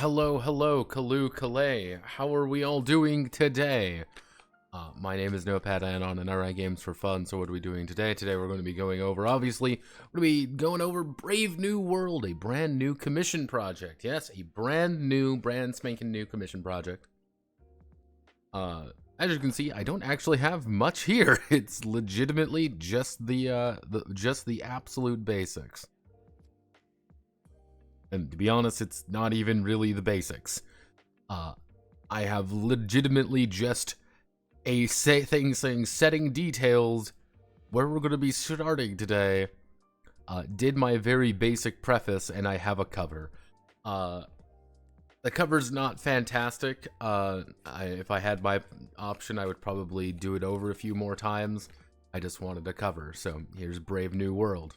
Hello, Kalu Kalay. How are we all doing today? My name is Notepad Anon and I write games for fun. So what are we doing today? Today we're going to be going over, obviously, we're going to be going over Brave New World, a brand new commission project. Yes, a brand spanking new commission project. As you can see, I don't actually have much here. It's legitimately just the absolute basics. And to be honest, it's not even really the basics. I have legitimately just a thing saying setting details where we're going to be starting today. Did my very basic preface, and I have a cover. The cover's not fantastic. If I had my option, I would probably do it over a few more times. I just wanted a cover, so here's Brave New World.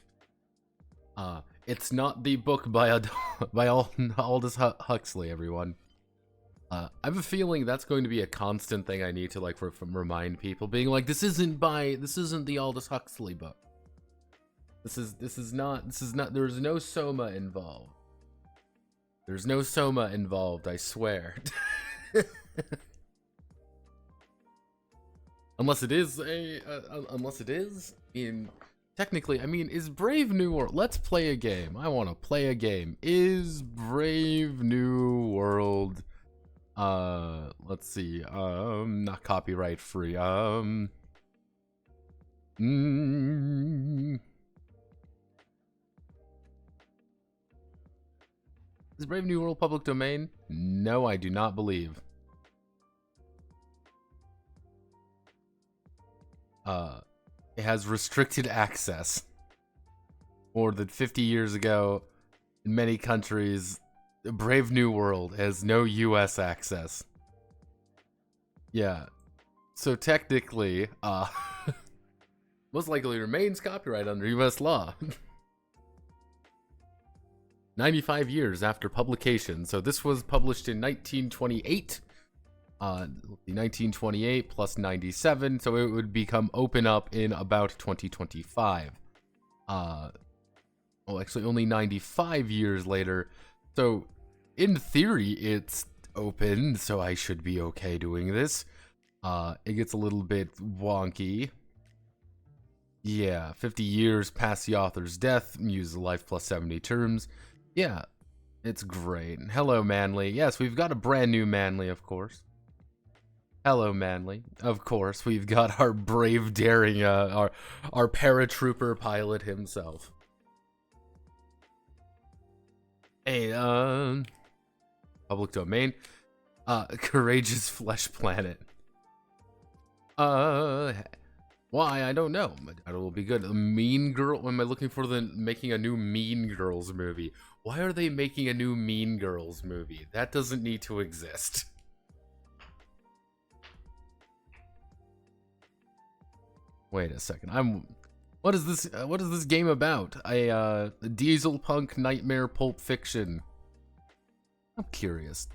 It's not the book by Aldous Huxley, everyone. I have a feeling that's going to be a constant thing I need to remind people, being like, this isn't the Aldous Huxley book. This is not. There's no Soma involved. There's no Soma involved, I swear. Unless it is technically, I mean, is Brave New World... Let's play a game. I want to play a game. Is Brave New World... let's see. Not copyright free. Is Brave New World public domain? No, I do not believe. It has restricted access. More than 50 years ago, in many countries, Brave New World has no US access. Yeah. So technically, most likely remains copyright under US law. 95 years after publication. So this was published in 1928. 1928 plus 97, so it would become open up in about 2025. Well, actually only 95 years later. So in theory it's open, so I should be okay doing this. It gets a little bit wonky. Yeah, 50 years past the author's death, use the life plus 70 terms. Yeah, it's great. Hello, Manly. Yes, we've got a brand new Manly, of course. Hello, Manly. Of course, we've got our brave, daring, our paratrooper pilot himself. Hey, public domain. Courageous Flesh Planet. Why? I don't know. It will be good. A Mean Girl. Am I looking for making a new Mean Girls movie? Why are they making a new Mean Girls movie? That doesn't need to exist. Wait a second. What is this? What is this game about? Diesel punk nightmare pulp fiction. I'm curious.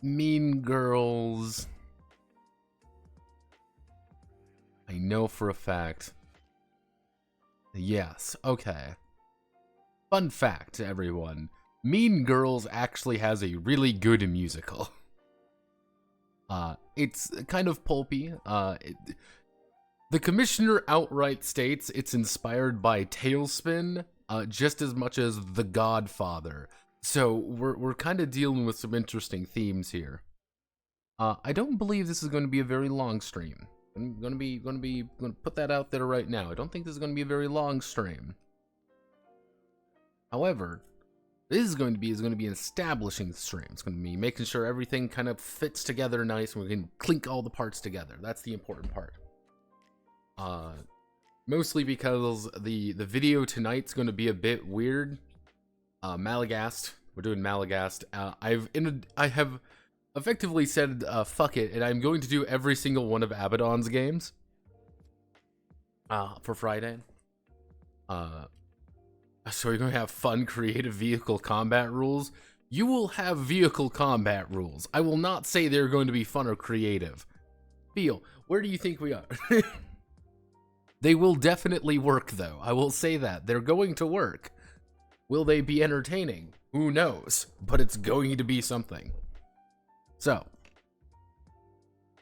Mean Girls. I know for a fact. Yes. Okay. Fun fact, everyone. Mean Girls actually has a really good musical. It's kind of pulpy. The commissioner outright states it's inspired by Tailspin, just as much as The Godfather. So we're kind of dealing with some interesting themes here. I don't believe this is going to be a very long stream. I'm gonna put that out there right now. I don't think this is going to be a very long stream. However, this is going to be an establishing stream. It's going to be making sure everything kind of fits together nice, and we can clink all the parts together. That's the important part. Mostly because the video tonight's going to be a bit weird. Malagast. We're doing Malagast. I have effectively said fuck it, and I'm going to do every single one of Abaddon's games for Friday. So you're going to have fun, creative vehicle combat rules. You will have vehicle combat rules. I will not say they're going to be fun or creative. Feel, where do you think we are? They will definitely work, though. I will say that. They're going to work. Will they be entertaining? Who knows? But it's going to be something. So,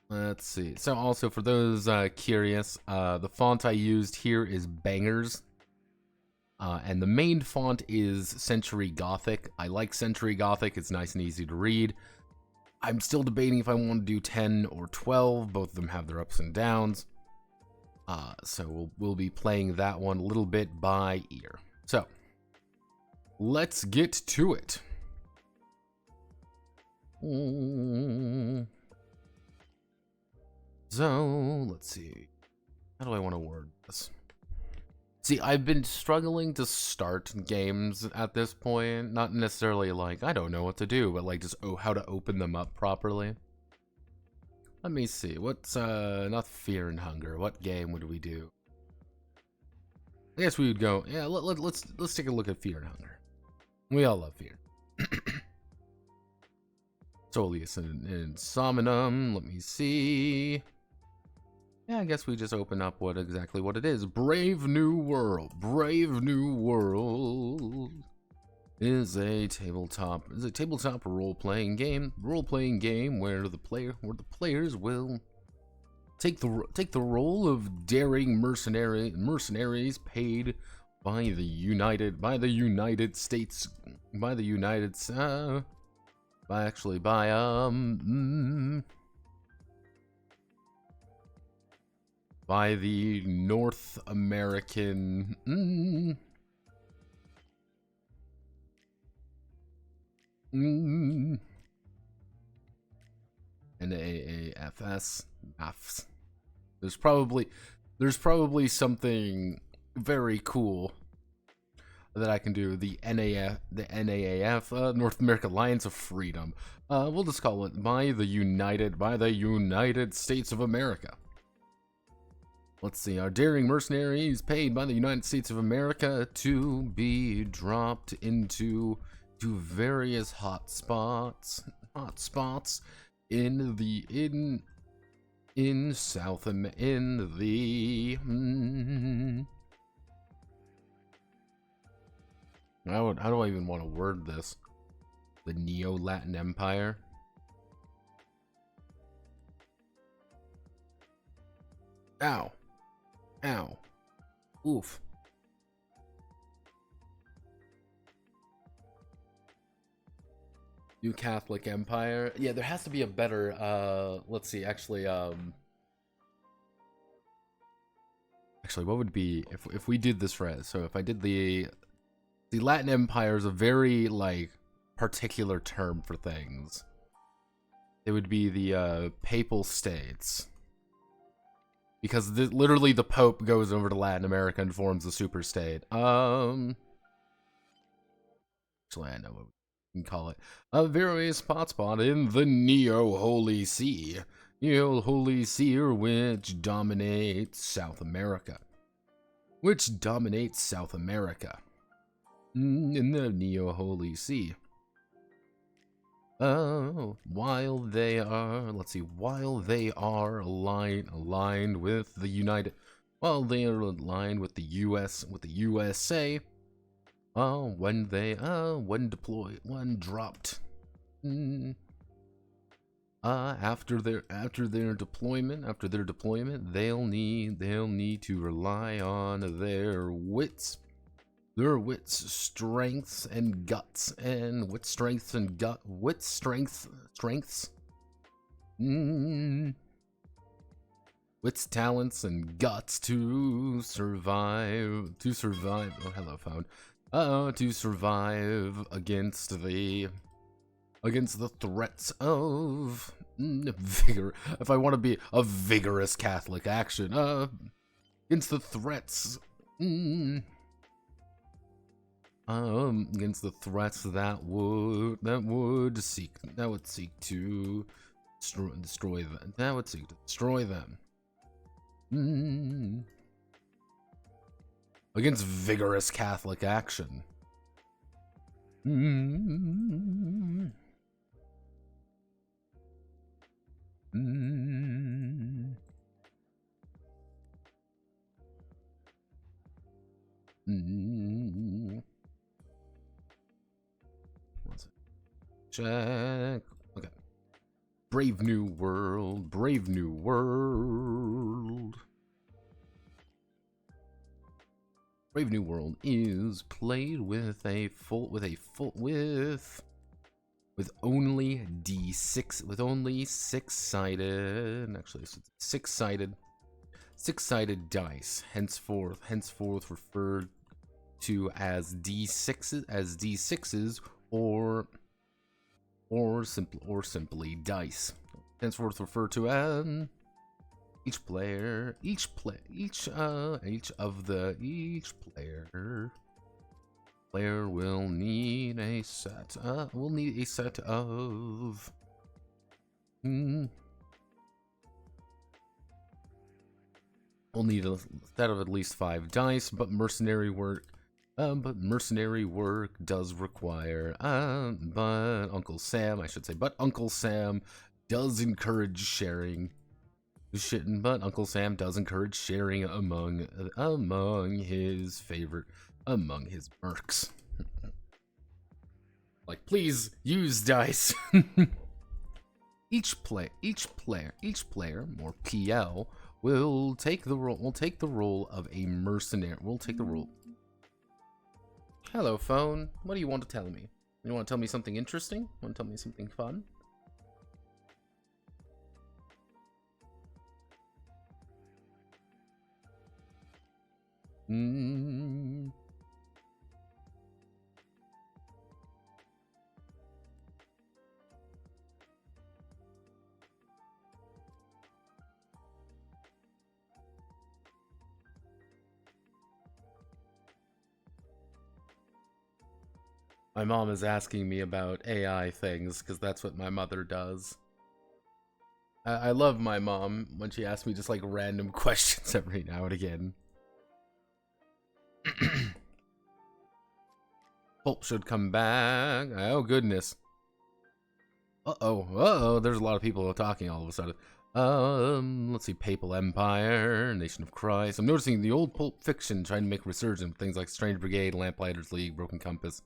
let's see. So also for those curious, the font I used here is Bangers. And the main font is Century Gothic. I like Century Gothic. It's nice and easy to read. I'm still debating if I want to do 10 or 12. Both of them have their ups and downs. So we'll be playing that one a little bit by ear. So, let's get to it. So, let's see. How do I want to word this? See, I've been struggling to start games at this point. Not necessarily like, I don't know what to do, but like just how to open them up properly. Let me see. What's, not Fear and Hunger. What game would we do? I guess we would go, yeah, let's take a look at Fear and Hunger. We all love fear. Soleus and Sominum. Let me see. Yeah, I guess we just open up exactly what it is. Brave New World. Brave New World is a tabletop role-playing game. Role-playing game where the players will take the role of daring mercenaries paid by the United States by the North American NAAFS. There's probably something very cool that I can do. The NAAF, North American Alliance of Freedom. We'll just call it by the United States of America. Let's see, our daring mercenaries paid by the United States of America to be dropped into various hotspots in South how do I even want to word this? The Neo-Latin Empire. Ow. Ow. Oof. New Catholic Empire. Yeah, there has to be a better, let's see, actually, what would be, if we did this right? So if I did the Latin Empire is a very, like, particular term for things. It would be the, Papal States. Because literally the Pope goes over to Latin America and forms a super state. Actually, I know what we can call it. A various hotspot in the Neo-Holy See. Neo-Holy See, which dominates South America. In the Neo-Holy See. While they are aligned with the USA, after their deployment, they'll need to rely on their wits, strengths, and guts, wits, talents, and guts to survive. Oh, hello, phone. To survive against the threats of vigor. If I want to be a vigorous Catholic action, against the threats. Against the threats that would seek to destroy them. Against vigorous Catholic action. Check. Okay. Brave New World. Brave New World. Brave New World is played with only D6 with only six-sided, actually six-sided dice, henceforth referred to as D6s or simply dice. Henceforth referred to as each player will need a set of we'll need a set of at least 5 dice, but mercenary work does require but Uncle Sam does encourage sharing. But Uncle Sam does encourage sharing among his mercs. Like, please use dice. Each player, or PL, will take the role of a mercenary. Hello, phone. What do you want to tell me? You want to tell me something interesting? Want to tell me something fun? My mom is asking me about AI things, because that's what my mother does. I love my mom when she asks me just like random questions every now and again. Pulp should come back. Oh, goodness. Uh-oh, there's a lot of people talking all of a sudden. Let's see, Papal Empire, Nation of Christ. I'm noticing the old Pulp fiction trying to make resurgence with things like Strange Brigade, Lamplighters League, Broken Compass.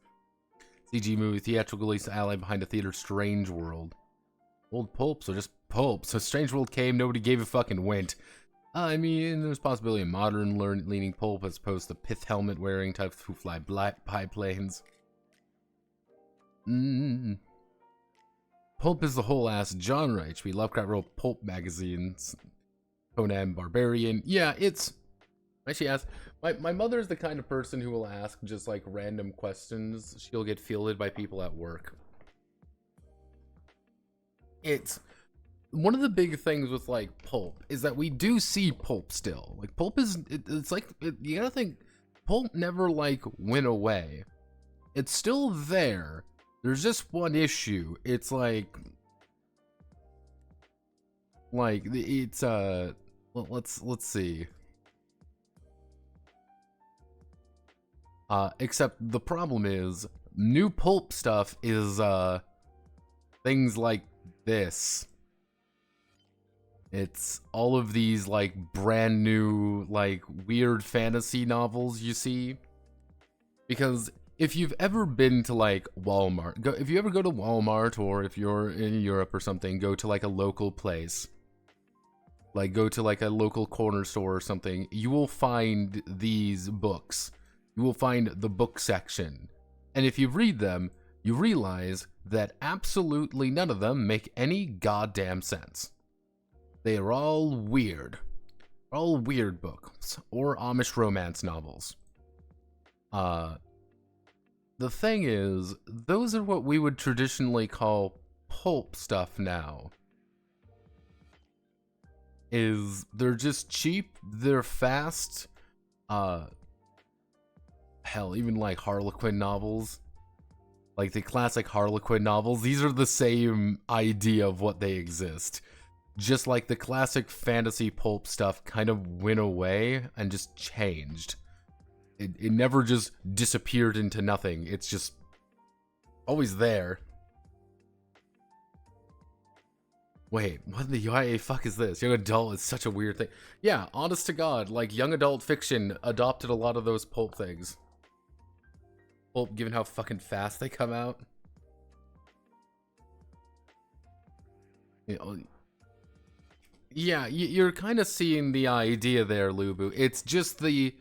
CG movie, theatrical release, ally behind the theater, Strange World. Old Pulps or just Pulp? So Strange World came, nobody gave a fucking went. I mean, there's possibility of modern leaning Pulp as opposed to pith helmet wearing types who fly biplanes. Pulp is the whole ass genre. H.P. Lovecraft wrote Pulp magazines. Conan Barbarian. Yeah, it's... She asked, my mother is the kind of person who will ask just like random questions. She'll get fielded by people at work. It's one of the big things with like Pulp is that we do see Pulp still. Like Pulp is, it's like, you gotta think, Pulp never like went away. It's still there. There's just one issue. It's like it's let's see. Except the problem is new Pulp stuff is things like this. It's all of these like brand new like weird fantasy novels you see. Because if you've ever been to like Walmart, if you ever go to Walmart, or if you're in Europe or something, go to like a local place. Like go to like a local corner store or something, you will find these books. You will find the book section. And if you read them, you realize that absolutely none of them make any goddamn sense. They are all weird. All weird books. Or Amish romance novels. The thing is, those are what we would traditionally call pulp stuff now. They're just cheap, they're fast, hell, even like Harlequin novels, like the classic Harlequin novels, these are the same idea of what they exist. Just like the classic fantasy pulp stuff kind of went away and just changed. It never just disappeared into nothing, it's just always there. Wait, what the YA fuck is this? Young adult is such a weird thing. Yeah, honest to God, like young adult fiction adopted a lot of those pulp things. Pulp, given how fucking fast they come out. You know, yeah, you're kind of seeing the idea there, Lubu. It's just the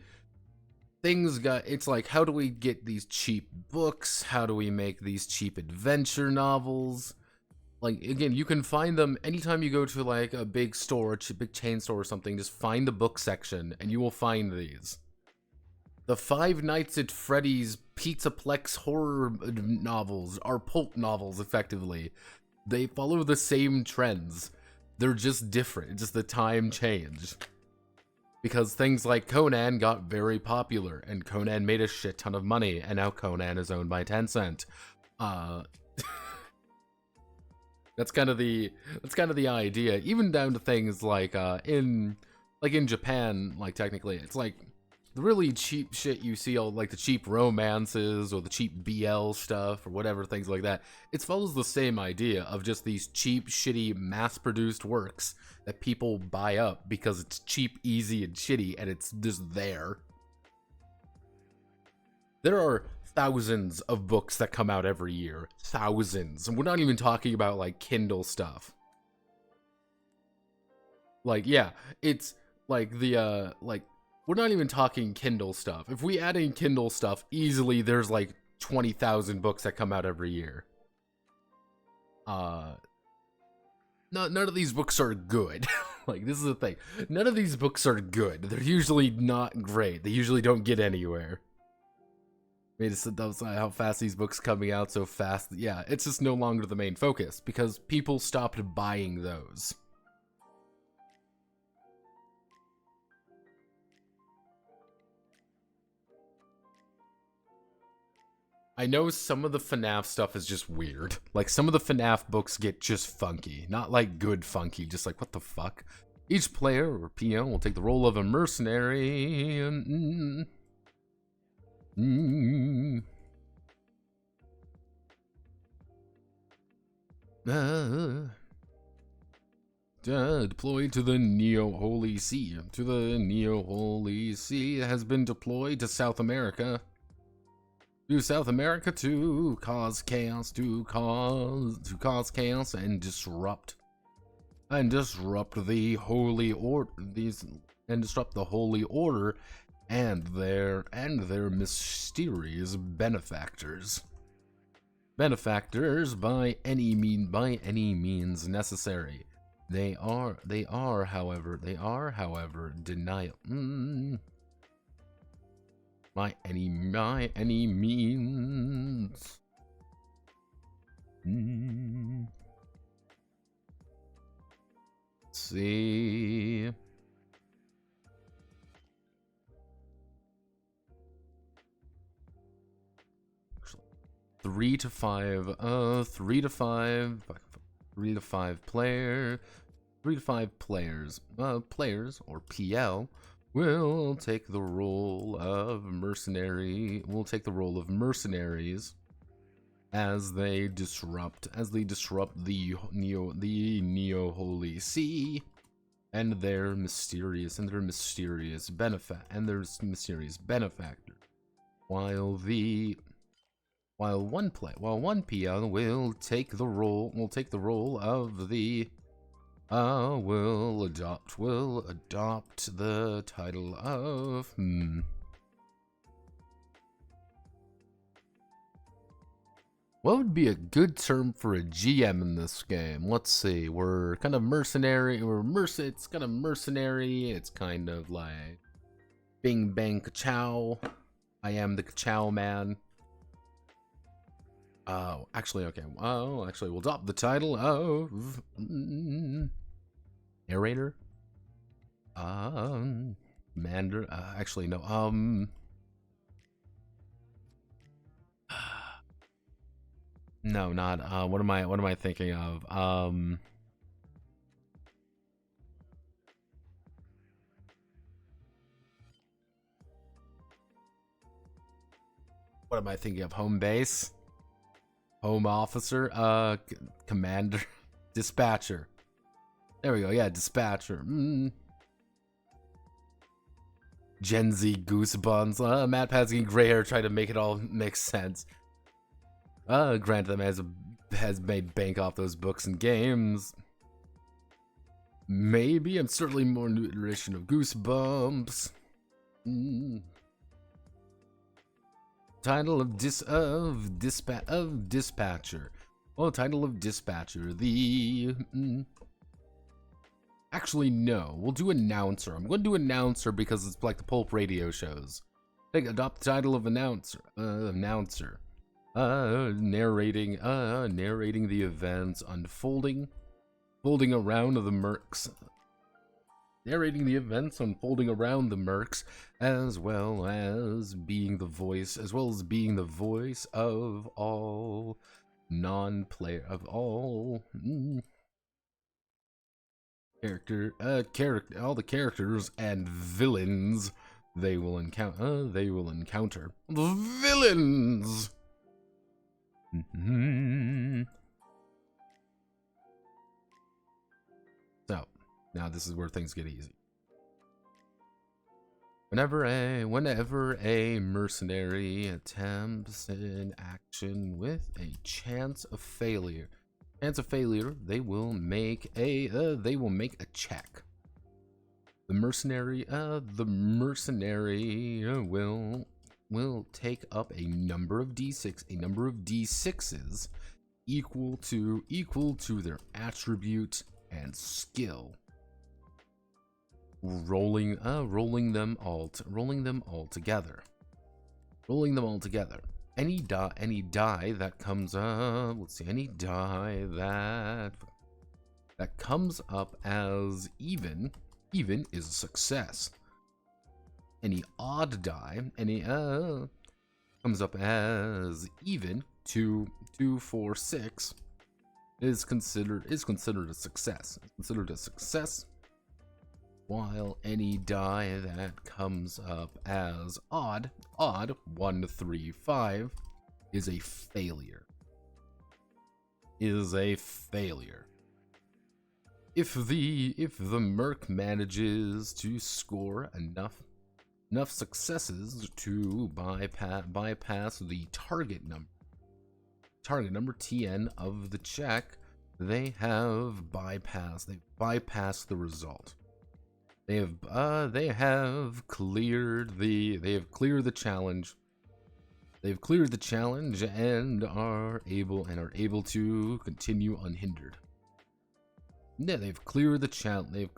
things it's like, how do we get these cheap books? How do we make these cheap adventure novels? Like, again, you can find them anytime you go to, like, a big store, a big chain store or something. Just find the book section, and you will find these. The Five Nights at Freddy's Pizzaplex horror novels are pulp novels, effectively. They follow the same trends. They're just different. Just the time changed. Because things like Conan got very popular, and Conan made a shit ton of money, and now Conan is owned by Tencent. That's kind of the idea. Even down to things like in Japan, like technically, it's like the really cheap shit you see, all like the cheap romances or the cheap BL stuff or whatever, things like that. It follows the same idea of just these cheap, shitty, mass-produced works that people buy up because it's cheap, easy, and shitty, and it's just there. There are thousands of books that come out every year. Thousands. And we're not even talking about, like, Kindle stuff. Like, yeah, it's like the, we're not even talking Kindle stuff. If we add in Kindle stuff, easily there's like 20,000 books that come out every year. None of these books are good. Like, this is the thing. None of these books are good. They're usually not great. They usually don't get anywhere. I mean, that's how fast these books coming out so fast. Yeah, it's just no longer the main focus because people stopped buying those. I know some of the FNAF stuff is just weird. Like, some of the FNAF books get just funky. Not like good funky, just like, what the fuck? Each player, or peon, will take the role of a mercenary. Deployed to the Neo-Holy See. To the Neo-Holy See has been deployed to South America. To South America to cause chaos, to cause chaos and disrupt the holy order, and disrupt the holy order and their mysterious benefactors. Benefactors by any means necessary. They are, however, denial. By any means. Let's see. Three to five players, or PL, will take the role of mercenaries as they disrupt the Neo-Holy See and their mysterious benefactor. While one PL will take the role of the will adopt the title of What would be a good term for a GM in this game? Let's see. We're kind of mercenary. It's kind of mercenary. It's kind of like Bing Bang Ka-chow. I am the Ka-chow man. Oh, actually, okay. Oh, actually, we'll adopt the title of narrator. Commander. Actually, no. No, not. What am I thinking of? What am I thinking of? Home base. Home officer, commander, dispatcher. There we go, yeah, dispatcher. Gen Z goosebuns. Matt Patsky gray hair trying to make it all make sense. Granted, them has made bank off those books and games. Maybe. I'm certainly more new iteration of Goosebumps. Title of Dispatcher. Oh, title of Dispatcher. Actually, no. We'll do Announcer. I'm going to do Announcer because it's like the pulp radio shows. Adopt the title of Announcer. Narrating the events unfolding around the Mercs. Narrating the events unfolding around the Mercs, as well as being the voice of all all all the characters and villains they will encounter. The villains. So, now this is where things get easy. Whenever a mercenary attempts an action with a chance of failure, they will make a check. The mercenary will take up a number of d6s equal to their attribute and skill. Rolling them all together. Any die that comes up. Let's see. Any die that comes up as even is a success. Any odd die, comes up as even 2, 4, 6 is considered a success. While any die that comes up as odd 1, 3, 5 is a failure. If the merc manages to score enough successes to bypass the target number TN of the check, they have bypassed the result. They have cleared the challenge. They've cleared the challenge and are able to continue unhindered. Yeah, they've cleared the challenge.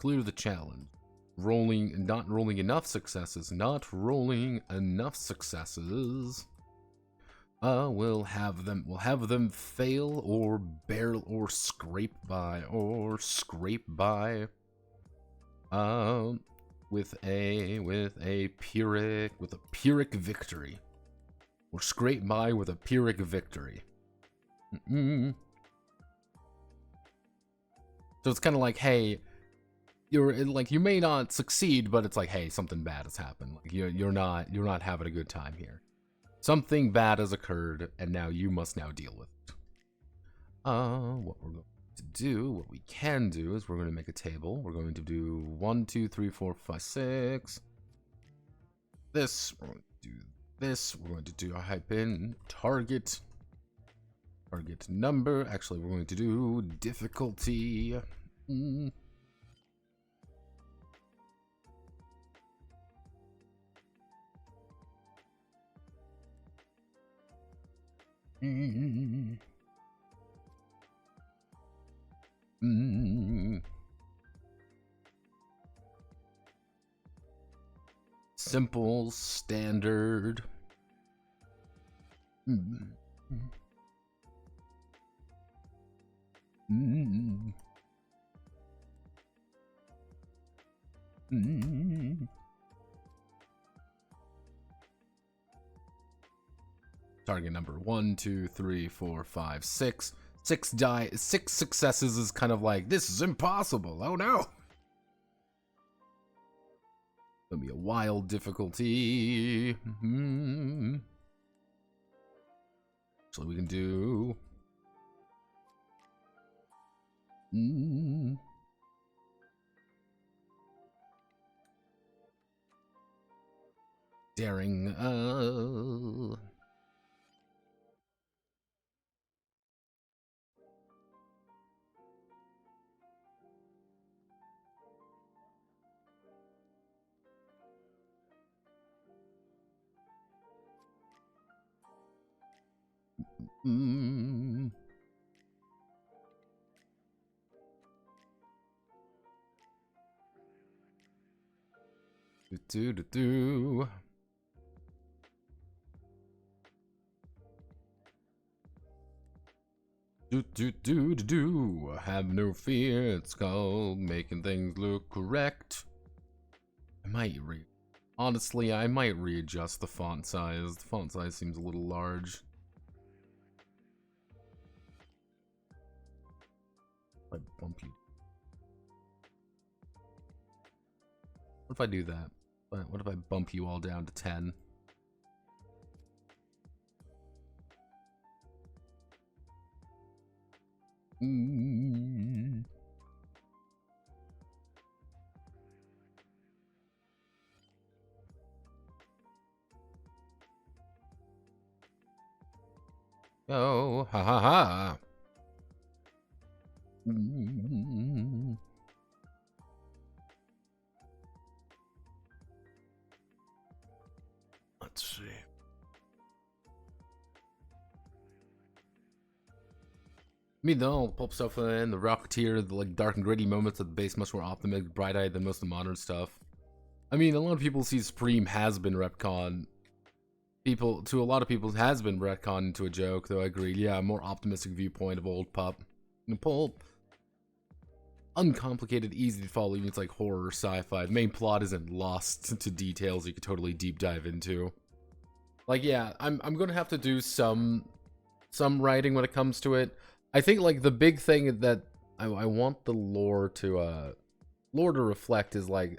Not rolling enough successes. We'll have them fail or barrel or scrape by with a Pyrrhic victory, or scrape by with a Pyrrhic victory. So it's kind of like, hey, you may not succeed, but it's like, hey, something bad has happened. Like you're not having a good time here. Something bad has occurred, and now you must deal with it. What we can do is we're going to make a table. We're going to do 1, 2, 3, 4, 5, 6. This, we're going to do this. We're going to do a type in target number. Actually, we're going to do difficulty. Simple, standard. Target number 1, 2, 3, 4, 5, 6. 6 successes is kind of like, this is impossible. Oh no. It'll be a wild difficulty. So we can do. Daring. Mm. Do do do. Do do do do do. Have no fear. It's called making things look correct. Honestly, I might readjust the font size. The font size seems a little large. I bump you. What if I do that? What if I bump you all down to 10? Oh, ha ha ha. Let's see. Me though, pulp stuff in the Rocketeer, the like dark and gritty moments of the base, much more optimistic, bright-eyed than most of the modern stuff. I mean, a lot of people see Supreme has been retconned. To a lot of people, has been retconned into a joke, though I agree. Yeah, a more optimistic viewpoint of old pulp. Pulp, uncomplicated, easy to follow, even it's like horror, sci-fi. The main plot isn't lost to details you could totally deep dive into. Like, yeah, I'm gonna have to do some writing when it comes to it. I think like the big thing that I want the lore to reflect is like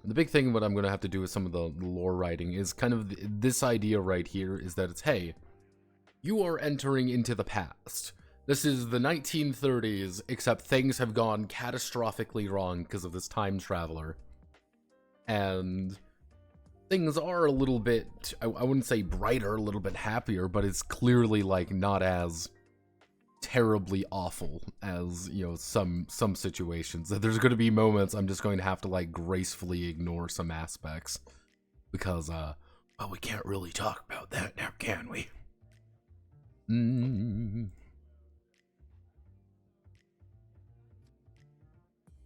the big thing what I'm gonna have to do with some of the lore writing is kind of this idea right here is that it's, hey, you are entering into the past. This is the 1930s, except things have gone catastrophically wrong because of this time traveler. And things are a little bit, I wouldn't say brighter, a little bit happier, but it's clearly like not as terribly awful as, you know, some situations. There's going to be moments I'm just going to have to like gracefully ignore some aspects because well, we can't really talk about that now, can we?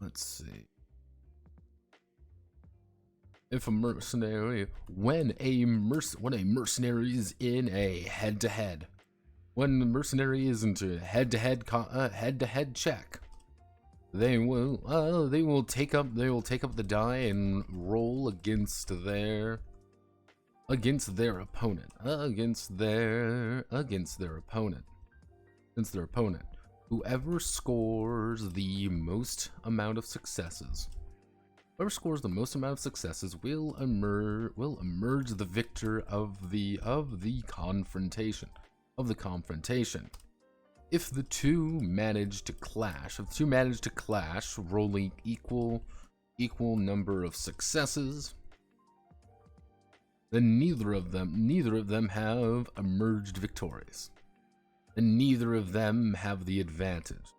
Let's see. If a mercenary, when a mercenary is in a head-to-head, when the mercenary is into head-to-head check, they will take up the die and roll against their opponent, against their opponent. Whoever scores the most amount of successes. Whoever scores the most amount of successes will emerge the victor of the confrontation. If the two manage to clash, rolling equal number of successes, then neither of them have emerged victorious, and neither of them have the advantage.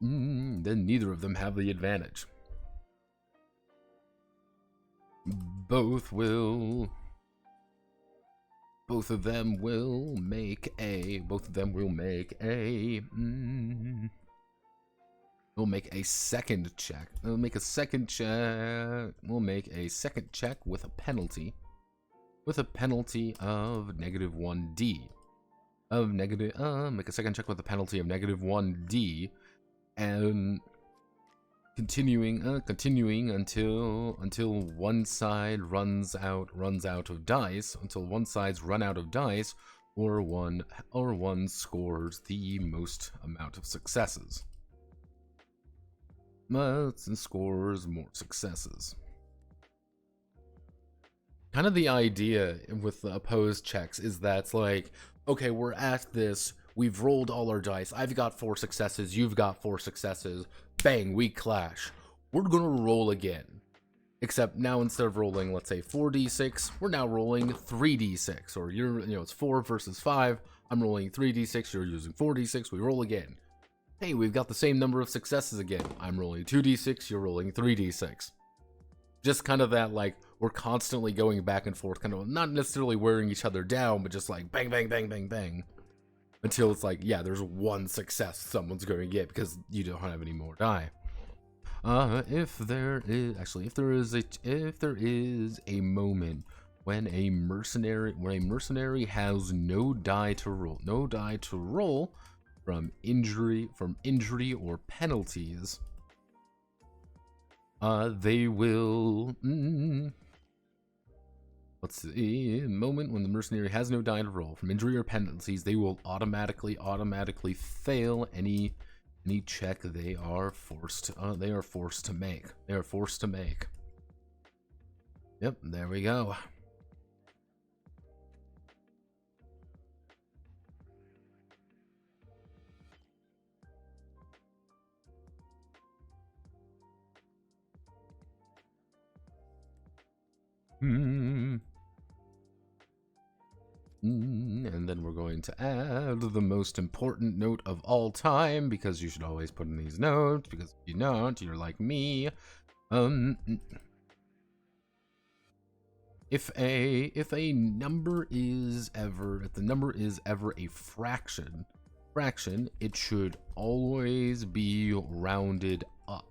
Then neither of them have the advantage. Both of them will make a second check. We'll make a second check with a penalty. With a penalty of -1d. Make a second check with a penalty of -1d. And continuing until one side runs out of dice, or one scores the most amount of successes. And scores more successes. Kind of the idea with the opposed checks is that it's like, okay, we're at this. We've rolled all our dice. I've got 4 successes. You've got 4 successes. Bang, we clash. We're gonna roll again. Except now instead of rolling, let's say 4d6, we're now rolling 3d6. Or it's 4 versus 5. I'm rolling 3d6. You're using 4d6. We roll again. Hey, we've got the same number of successes again. I'm rolling 2d6. You're rolling 3d6. Just kind of that, like, we're constantly going back and forth, kind of not necessarily wearing each other down, but just like bang, bang, bang, bang, bang. Until it's like, yeah, there's one success someone's going to get because you don't have any more die. If there is a moment when a mercenary has no die to roll from injury or penalties, they will. Let's see. Moment when the mercenary has no die to roll from injury or penalties, they will automatically fail any check they are forced to make. Yep, there we go. And then we're going to add the most important note of all time, because you should always put in these notes, because if you don't, you're like me. If the number is ever a fraction, it should always be rounded up.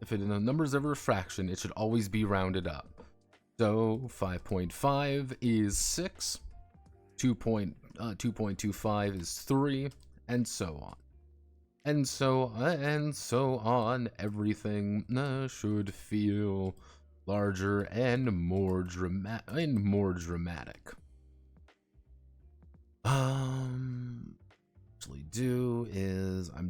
If the number is ever a fraction, it should always be rounded up. So 5.5 is 6, 2.25 is 3, and so on. And so on. Everything should feel larger and more dramatic. I'm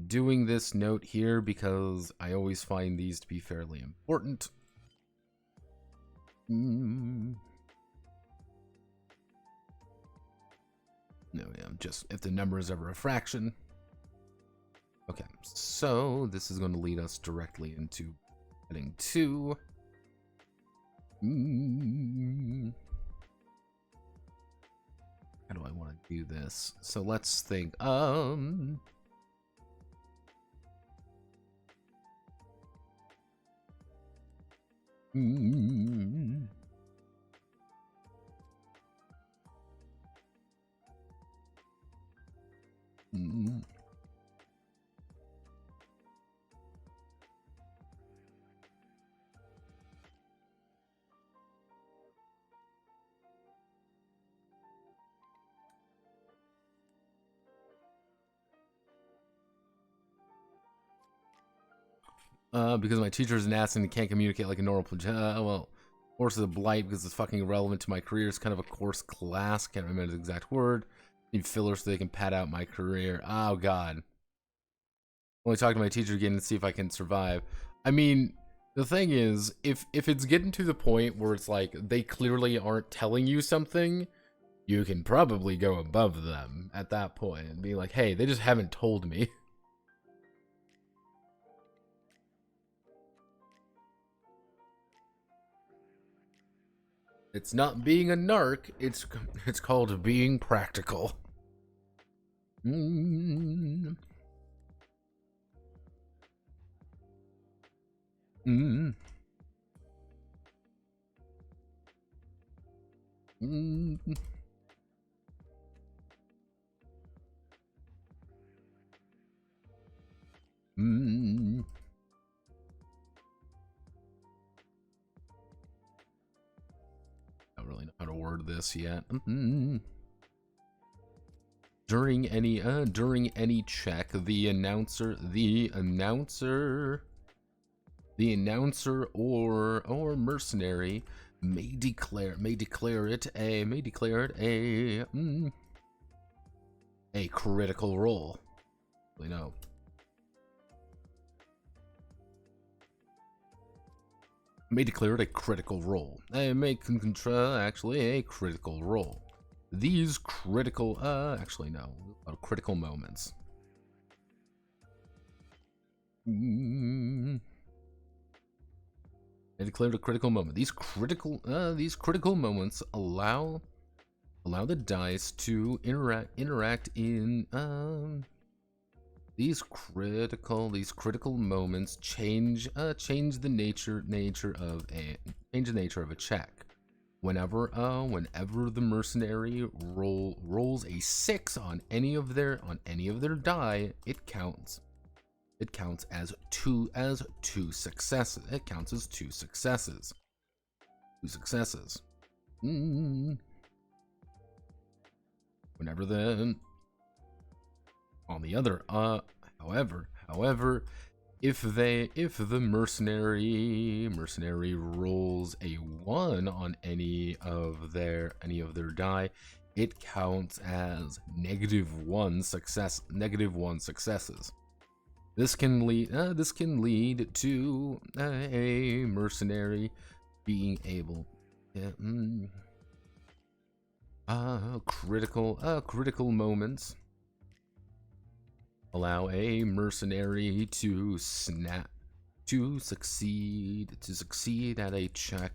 doing this note here because I always find these to be fairly important. No, yeah, just if the number is ever a fraction. Okay, so this is going to lead us directly into heading 2. How do I want to do this? So let's think. Because my teacher is an ass and can't communicate like a normal well, course of the blight because it's fucking irrelevant to my career. It's kind of a course class. Can't remember the exact word. Need fillers so they can pad out my career. Oh god. Only talk to my teacher again and see if I can survive. I mean, the thing is, if it's getting to the point where it's like they clearly aren't telling you something, you can probably go above them at that point and be like, hey, they just haven't told me. It's not being a narc, it's called being practical. Don't really know how to word this yet. During any check, the announcer or mercenary may declare it a critical role. No. May declare it a critical role. May control actually a critical role. These critical, critical moments. They declared a critical moment. These critical moments allow the dice to interact in these critical moments change the nature of a check. Whenever the mercenary rolls a 6 on any of their die, it counts as two successes. It counts as two successes. Whenever on the other, however, if the mercenary rolls a 1 on any of their die, it counts as -1 successes. This can lead to a mercenary being able critical moments allow a mercenary to succeed at a check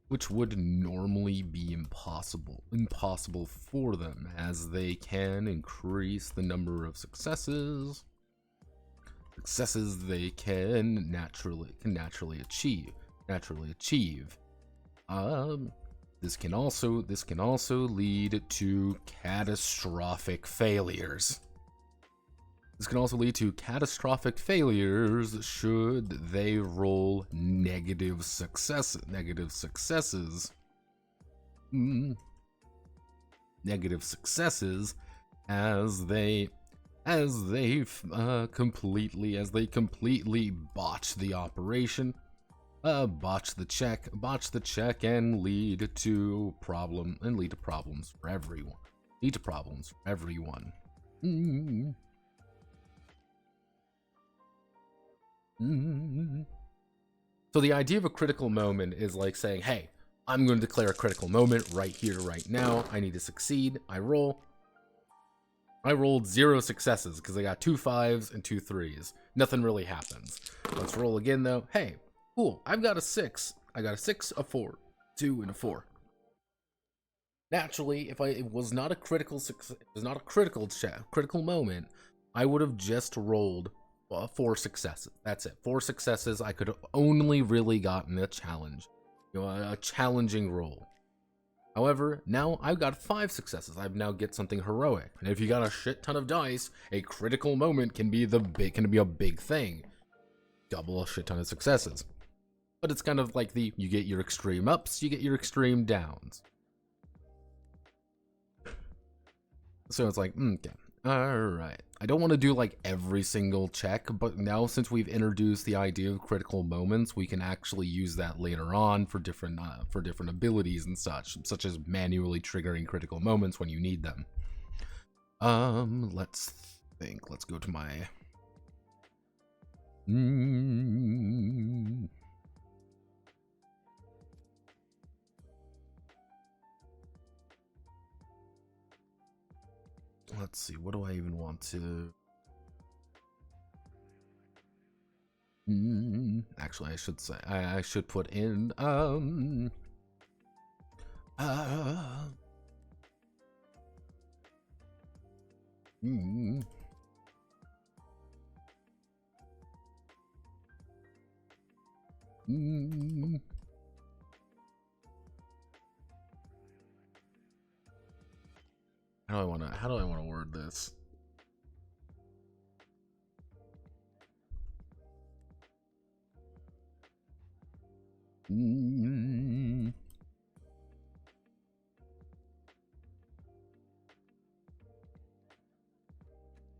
which would normally be impossible for them, as they can increase the number of successes they can naturally achieve. This can also lead to catastrophic failures. Should they roll negative successes. Negative successes as they completely botch the operation, botch the check, and lead to problems for everyone. So the idea of a critical moment is like saying, hey, I'm going to declare a critical moment right here, right now. I need to succeed. I rolled 0 successes because I got 2 5s and 2 3s. Nothing really happens. Let's roll again though. Hey, cool, I've got a 6. I got a 6, a 4, 2, and a 4. Naturally, if it was not a critical success, it was not a critical moment, I would have just rolled 4 successes. That's it. 4 successes. I could have only really gotten a challenge, a challenging roll. However, now I've got 5 successes. I've now get something heroic. And if you got a shit ton of dice, a critical moment can be a big thing. Double a shit ton of successes. But it's kind of like you get your extreme ups, you get your extreme downs. So it's like, okay, alright. I don't want to do like every single check, but now since we've introduced the idea of critical moments, we can actually use that later on for different abilities and such as manually triggering critical moments when you need them. Let's think. Let's go to my let's see, what do I even want to... Actually, I should say, I should put in, How do I want to word this?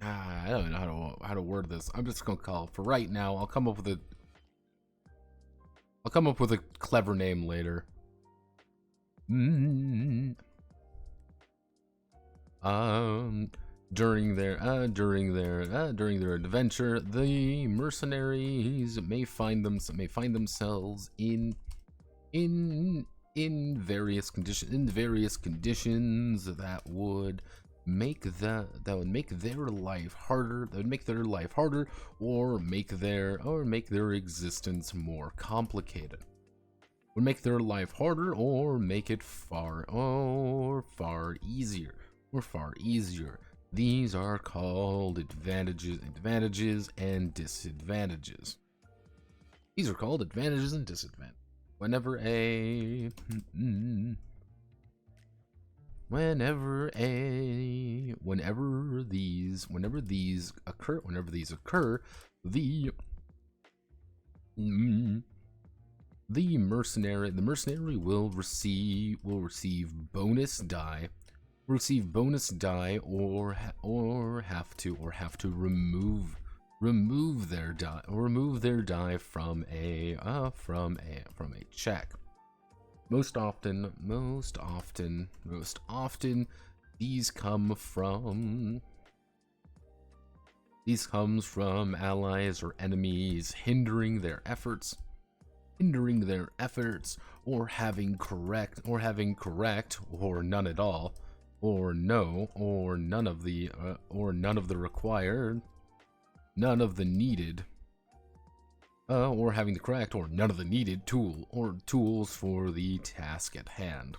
I don't know how to word this. I'm just gonna call for right now. I'll come up with a clever name later. During their adventure, the mercenaries may find themselves in various conditions that would make their life harder, or make their existence more complicated. Would make their life harder or make it far easier. These are called advantages and disadvantages. These are called advantages and disadvantages. Whenever these occur, the mercenary will receive bonus die. Or have to remove their die from a check. Most often these comes from allies or enemies hindering their efforts, or having correct, or none at all, or none of the required, none of the needed, or having the correct or none of the needed tools for the task at hand.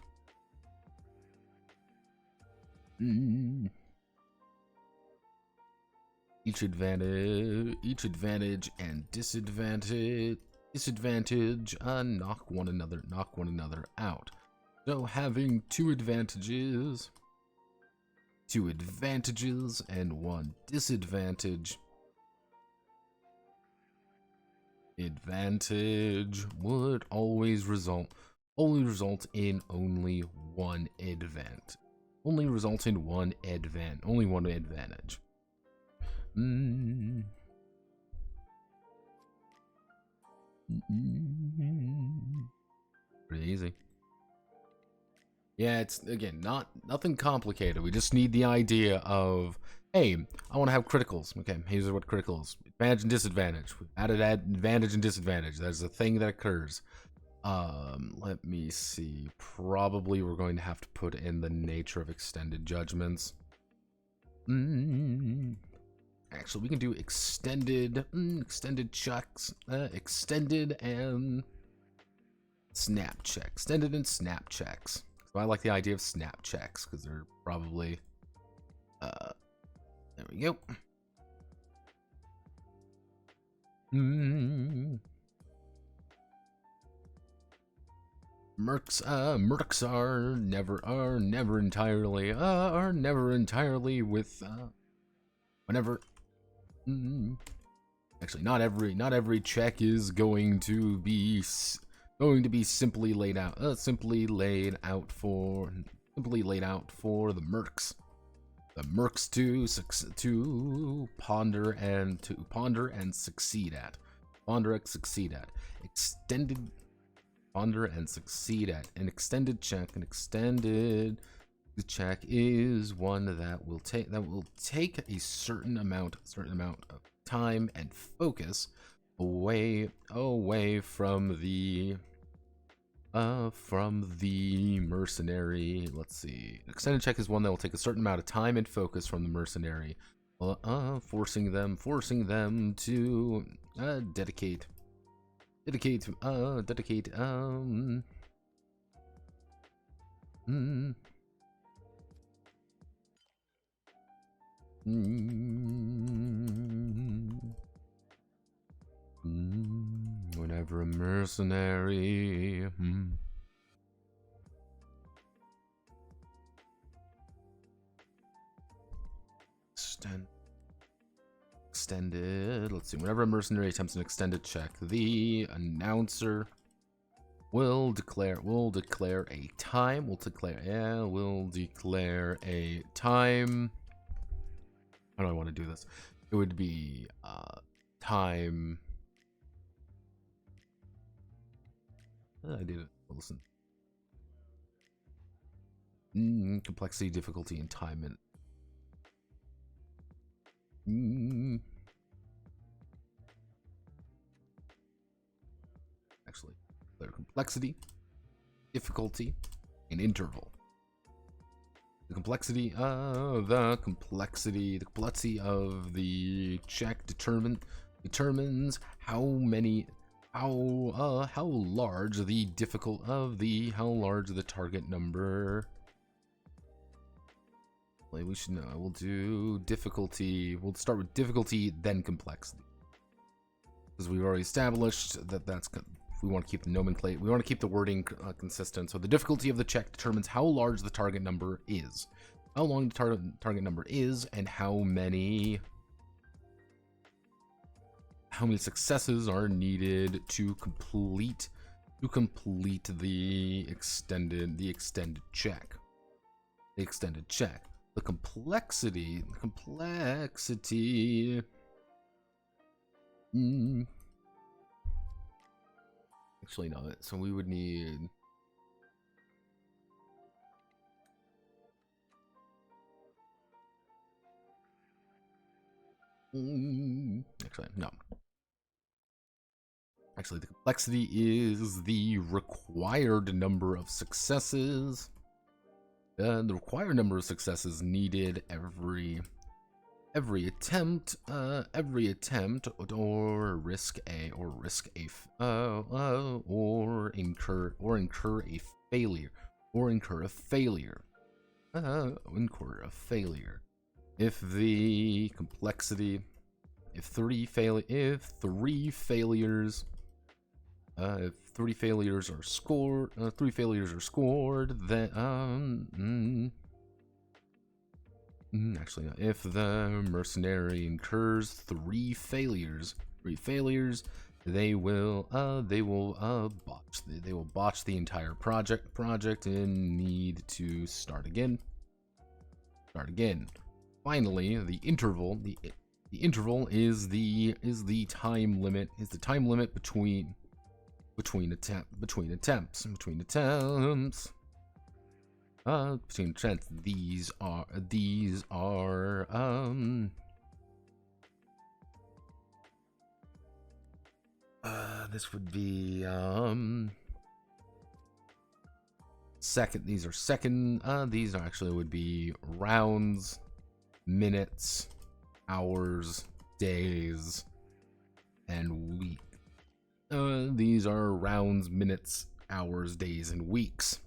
Each advantage and disadvantage knock one another out. So having two advantages and one disadvantage would only result in one advantage. Pretty easy. Yeah, it's again nothing complicated. We just need the idea of, hey, I want to have criticals. Okay, here's what criticals: advantage and disadvantage. We added advantage and disadvantage. That's a thing that occurs. Let me see. Probably we're going to have to put in the nature of extended judgments. Actually, we can do extended checks, extended and snap check. Extended and snap checks. So I like the idea of snap checks because they're probably there we go. Mercs are never entirely with whenever actually not every check is going to be simply laid out for the mercs. The mercs to ponder and succeed at. An extended check is one that will take a certain amount of time and focus away from the mercenary. Let's see. Extended check is one that will take a certain amount of time and focus from the mercenary, forcing them to dedicate whenever a mercenary extended. Let's see. Whenever a mercenary attempts an extended check, the announcer will declare a time. Will declare a time. How do I want to do this? It would be time. I did it. Listen. Complexity, difficulty, and time. Actually, their complexity, difficulty, and interval. The complexity of the check determines how large the target number we should know. We'll do difficulty. We'll start with difficulty, then complexity, because we've already established that that's good. We want to keep the nomenclature. We want to keep the wording consistent. So the difficulty of the check determines how large the target number is, how long the target number is, and how many successes are needed to complete the extended check. The extended check. The complexity. Actually, no. So we would need. Actually, no. Actually, the complexity is the required number of successes. The required number of successes needed every attempt, or incur a failure, If the complexity, if three failures are scored, then actually, if the mercenary incurs three failures, they will botch the entire project and need to start again. Finally, the interval is the time limit between attempts. These are this would be second. These actually would be rounds, minutes, hours, days, and week. These are rounds, minutes, hours, days, and weeks.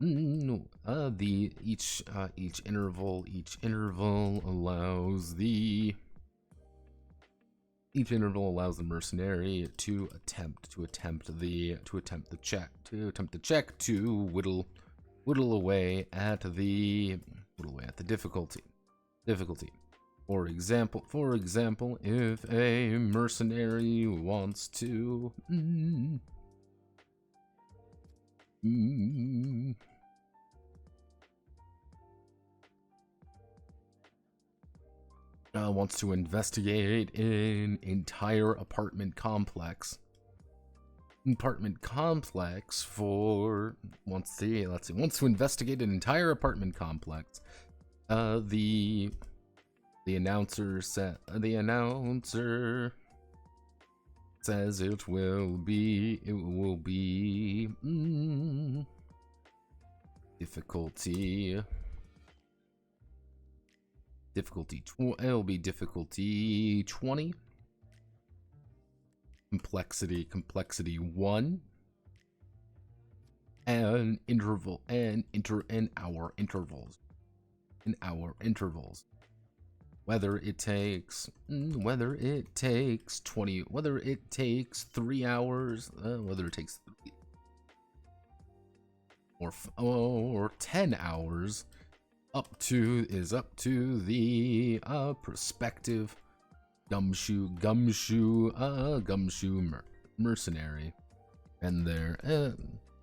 Each interval allows the mercenary to attempt the check to whittle away at the difficulty. For example, if a mercenary wants to investigate an entire apartment complex for wants to investigate an entire apartment complex. The announcer says it will be difficulty. It'll be difficulty 20. Complexity 1. And interval and hour intervals. Whether it takes 20, whether it takes 3 hours, whether it takes 3 or 10 hours, up to the prospective gumshoe mercenary, and they're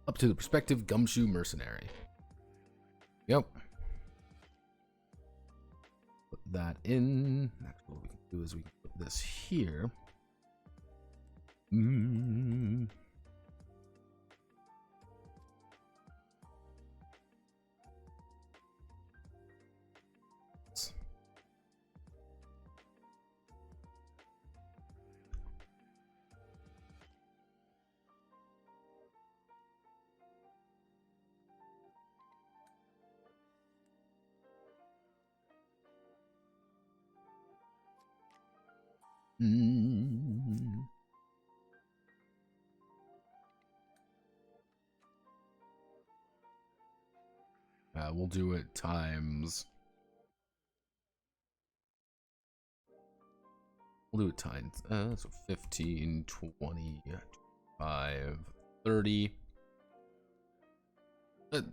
up to the prospective gumshoe mercenary. Yep. Put that in. Actually, what we can do is we can put this here. We'll do it times we'll do it times. So 15, 20, 25, 30. Mm,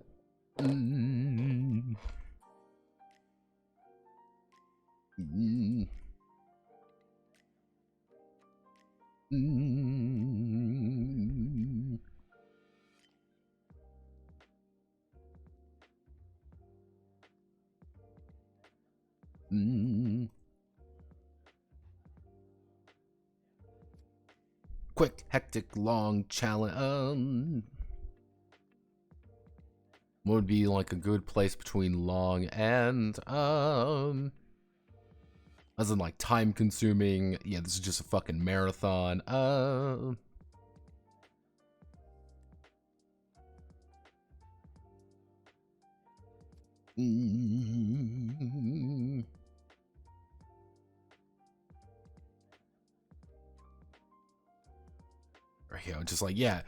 mm, mm, mm. Quick, hectic, long challenge. What would be like a good place between long and as in like time consuming? Yeah, this is just a fucking marathon. Right, you know, just like, yeah,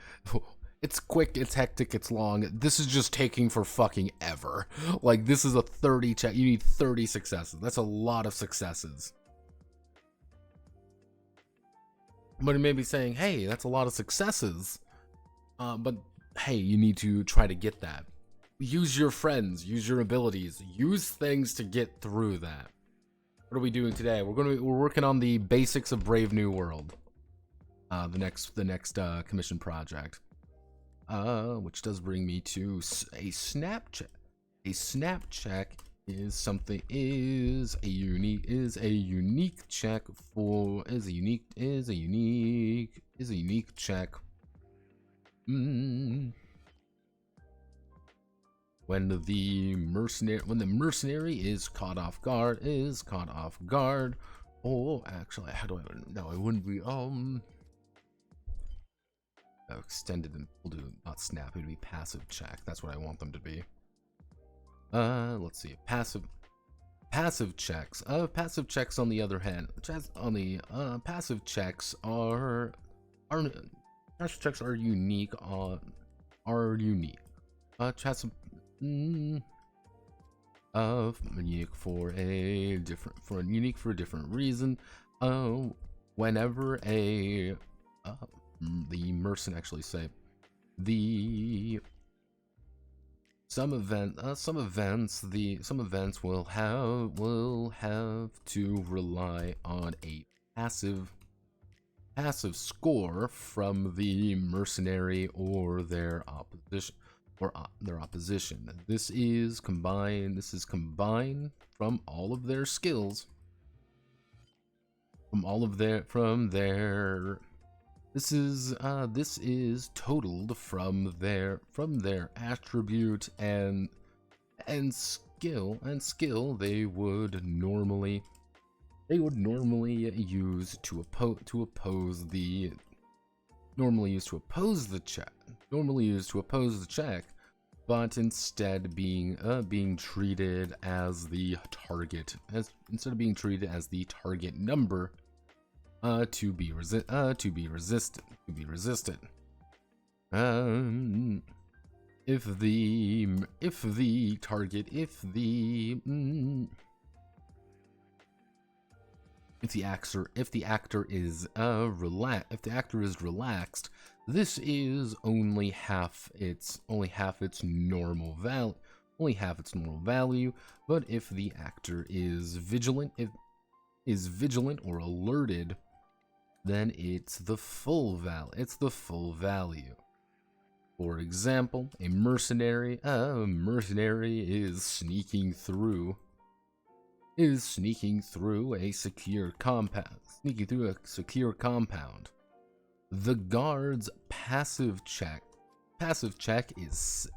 it's quick, it's hectic, it's long. This is just taking for fucking ever. Like, this is a 30 check. You need 30 successes. That's a lot of successes. But it may be saying, hey, that's a lot of successes. But hey, you need to try to get that. Use your friends, use your abilities, use things to get through that. What are we doing today? We're working on the basics of Brave New World. The next commission project. Which does bring me to a snap check. A snap check is a unique check for is a unique check. When the mercenary is caught off guard. Oh, actually, how do I? No, it wouldn't be. Extended and we'll do not snap. It would be passive check. That's what I want them to be. Let's see. Passive checks. Passive checks on the other hand. Passive checks are unique. Unique for a different reason. Whenever the mercenary actually say some events will have to rely on a passive score from the mercenary or their opposition. This is combined from all of their skills, this is totaled from their attribute and skill they would normally use to oppose the check, but instead being treated as the target number to be resisted. If the actor is relaxed, this is only half its normal value. But if the actor is vigilant or alerted, then it's the full value. For example, a mercenary is sneaking through a secure compound. The guard's passive check is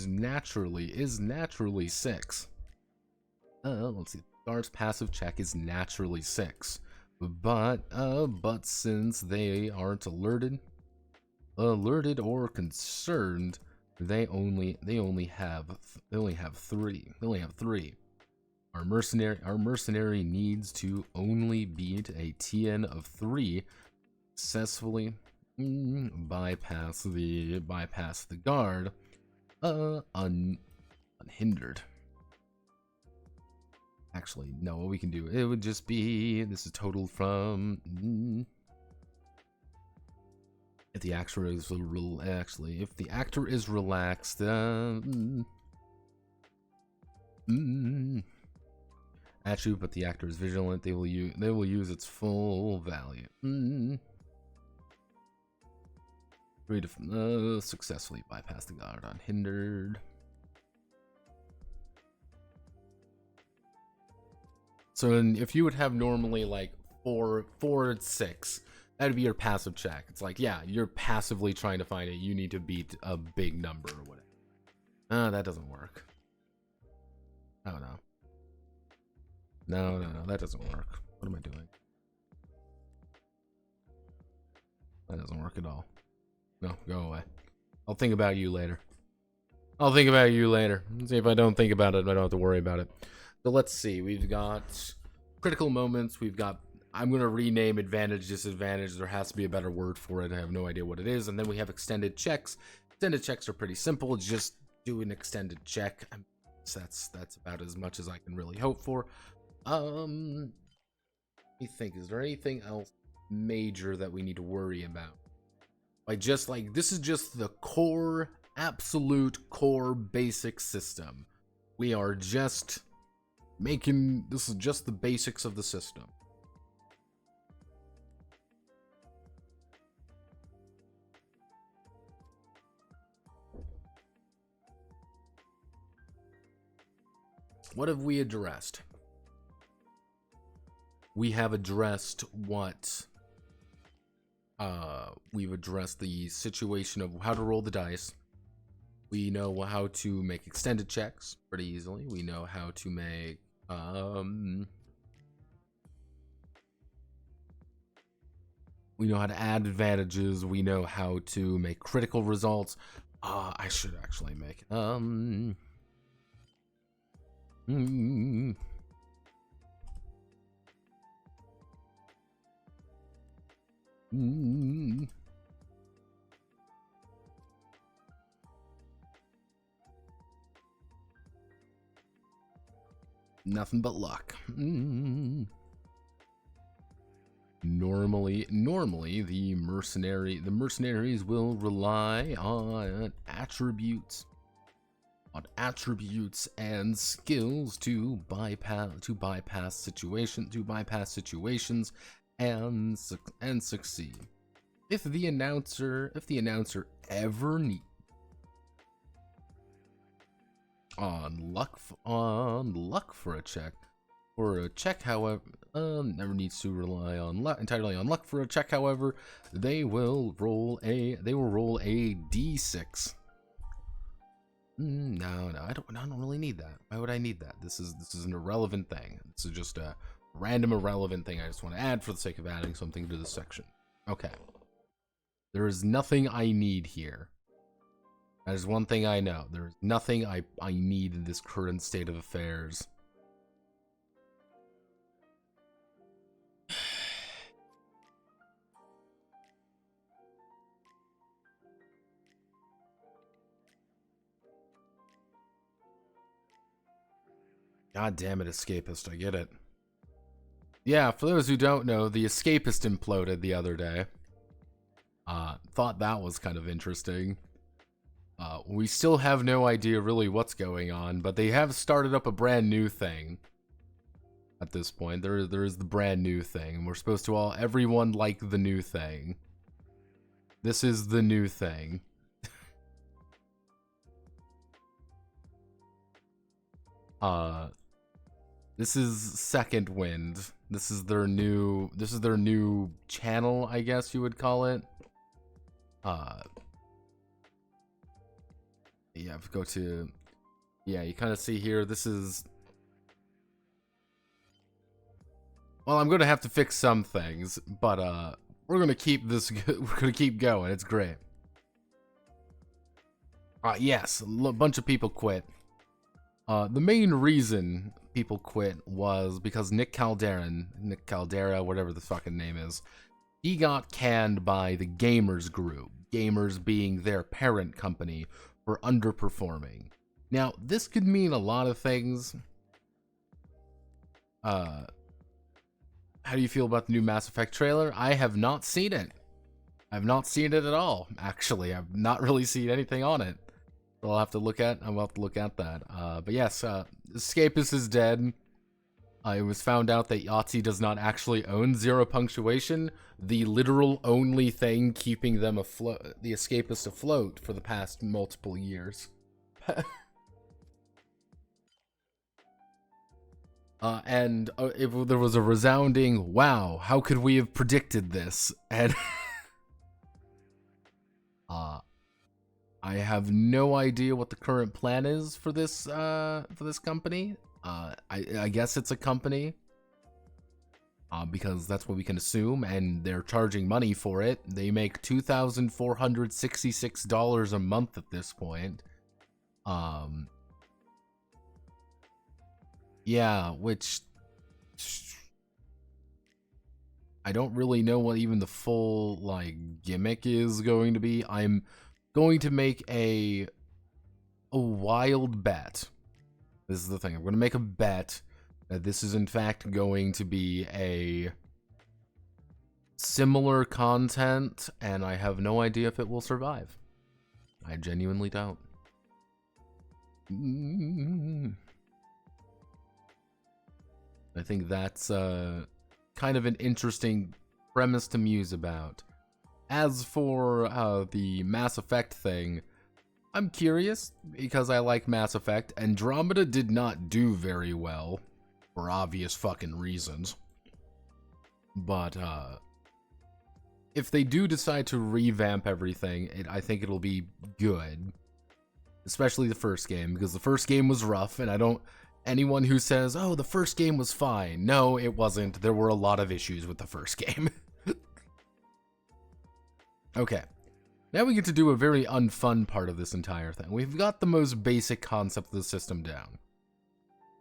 naturally 6. Let's see. Guard's passive check is naturally 6, but since they aren't alerted or concerned, they only have 3. Our mercenary needs to only beat a TN of 3 successfully bypass the guard unhindered. actually, no, what we can do, it would just be, this is total from, if the actor is, actually, if the actor is relaxed, attribute, but the actor is vigilant, they will use its full value. Free to successfully bypass the guard unhindered. So if you would have normally like 4 and 6, that'd be your passive check. It's like, yeah, you're passively trying to find it. You need to beat a big number or whatever. That doesn't work. Oh no. No, that doesn't work. What am I doing? That doesn't work at all. No, go away. I'll think about you later. I'll think about you later. See, if I don't think about it, I don't have to worry about it. So let's see. We've got critical moments. We've got, I'm going to rename advantage, disadvantage. There has to be a better word for it. I have no idea what it is. And then we have extended checks. Extended checks are pretty simple. Just do an extended check. That's about as much as I can really hope for. Let me think. Is there anything else major that we need to worry about? Like, just like, this is just the core, absolute core basic system. We are just making, this is just the basics of the system. What have we addressed? We have addressed what? We've addressed the situation of how to roll the dice. We know how to make extended checks pretty easily. We know how to make, we know how to add advantages. We know how to make critical results. I should actually make, nothing but luck. Normally the mercenaries will rely on attributes and skills to bypass situations and succeed. If the announcer ever need on luck for a check, however, never needs to rely on entirely on luck for a check. However, they will roll a d6. No, I don't really need that. Why would I need that? This is an irrelevant thing. This is just a random irrelevant thing I just want to add for the sake of adding something to this section. Okay. There is nothing I need here. That is one thing I know. There is nothing I need in this current state of affairs. God damn it, Escapist, I get it. Yeah, for those who don't know, the Escapist imploded the other day. Thought that was kind of interesting. We still have no idea really what's going on, but they have started up a brand new thing. At this point, there is the brand new thing, and we're supposed to everyone like the new thing. This is the new thing. This is Second Wind. This is their new channel, I guess you would call it. Yeah, go to, yeah, you kind of see here, this is, well, I'm going to have to fix some things, but, we're going to keep this, we're going to keep going, it's great. Yes, a bunch of people quit. The main reason people quit was because Nick Caldera, whatever the fucking name is, he got canned by the Gamers Group, Gamers being their parent company, for underperforming. Now, this could mean a lot of things. How do you feel about the new Mass Effect trailer? I have not seen it. I've not seen it at all, actually. I've not really seen anything on it. So I'll have to look at that. But yes, Escapist is dead. It was found out that Yahtzee does not actually own Zero Punctuation, the literal only thing keeping them afloat, the Escapist afloat for the past multiple years. And there was a resounding, wow, how could we have predicted this? And I have no idea what the current plan is for this company. I guess it's a company, because that's what we can assume, and they're charging money for it. They make $2,466 a month at this point. Yeah, which I don't really know what even the full, like, gimmick is going to be. I'm going to make a wild bet. This is the thing. I'm going to make a bet that this is in fact going to be a similar content, and I have no idea if it will survive. I genuinely don't. I think that's kind of an interesting premise to muse about. As for the Mass Effect thing, I'm curious because I like Mass Effect. Andromeda did not do very well for obvious fucking reasons. But if they do decide to revamp everything, I think it'll be good. Especially the first game, because the first game was rough, and I don't... Anyone who says, oh, the first game was fine. No, it wasn't. There were a lot of issues with the first game. Okay. Now we get to do a very unfun part of this entire thing. We've got the most basic concept of the system down.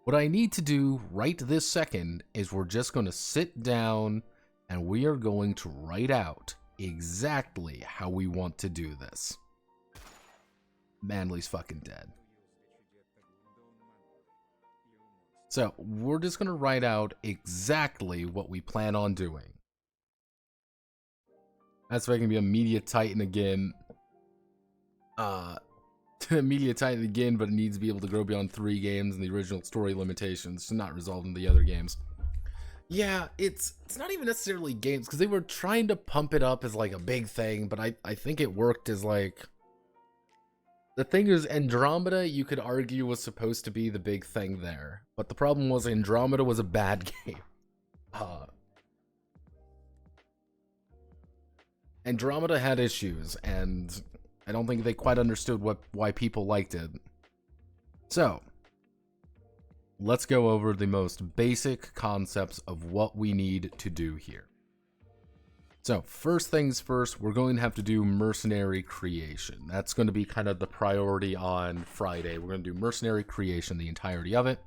What I need to do right this second is we're just going to sit down and we are going to write out exactly how we want to do this. Manly's fucking dead. So, we're just going to write out exactly what we plan on doing. That's why I can be a media titan again. Media titan again, but it needs to be able to grow beyond 3 games and the original story limitations to not resolve in the other games. Yeah, it's not even necessarily games, because they were trying to pump it up as like a big thing, but I think it worked as like... The thing is, Andromeda, you could argue, was supposed to be the big thing there. But the problem was Andromeda was a bad game. Andromeda had issues, and I don't think they quite understood why people liked it. So, let's go over the most basic concepts of what we need to do here. So, first things first, we're going to have to do mercenary creation. That's going to be kind of the priority on Friday. We're going to do mercenary creation, the entirety of it.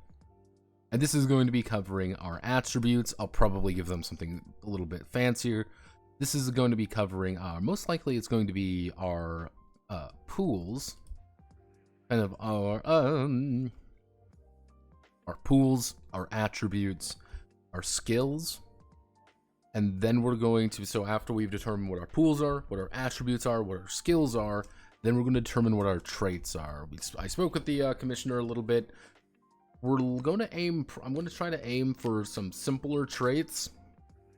And this is going to be covering our attributes. I'll probably give them something a little bit fancier. This is going to be covering most likely it's going to be our pools. Kind of our pools, our attributes, our skills. And then we're going to, so after we've determined what our pools are, what our attributes are, what our skills are, then we're going to determine what our traits are. I spoke with the commissioner a little bit. We're going to I'm going to try to aim for some simpler traits.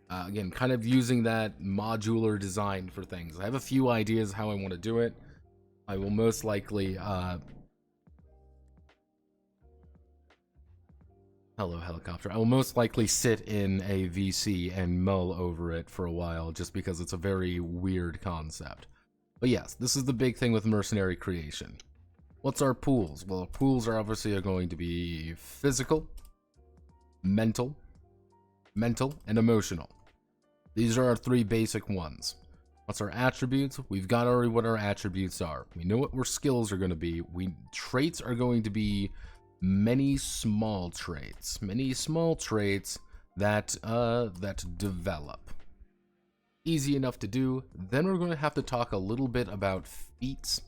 Again, kind of using that modular design for things. I have a few ideas how I want to do it. I will most likely, hello, helicopter. I will most likely sit in a VC and mull over it for a while, just because it's a very weird concept. But yes, this is the big thing with mercenary creation. What's our pools? Well, our pools are obviously going to be physical, mental, and emotional. These are our 3 basic ones. What's our attributes? We've got already what our attributes are. We know what our skills are going to be. Traits are going to be many small traits that develop. Easy enough to do. Then we're going to have to talk a little bit about feats.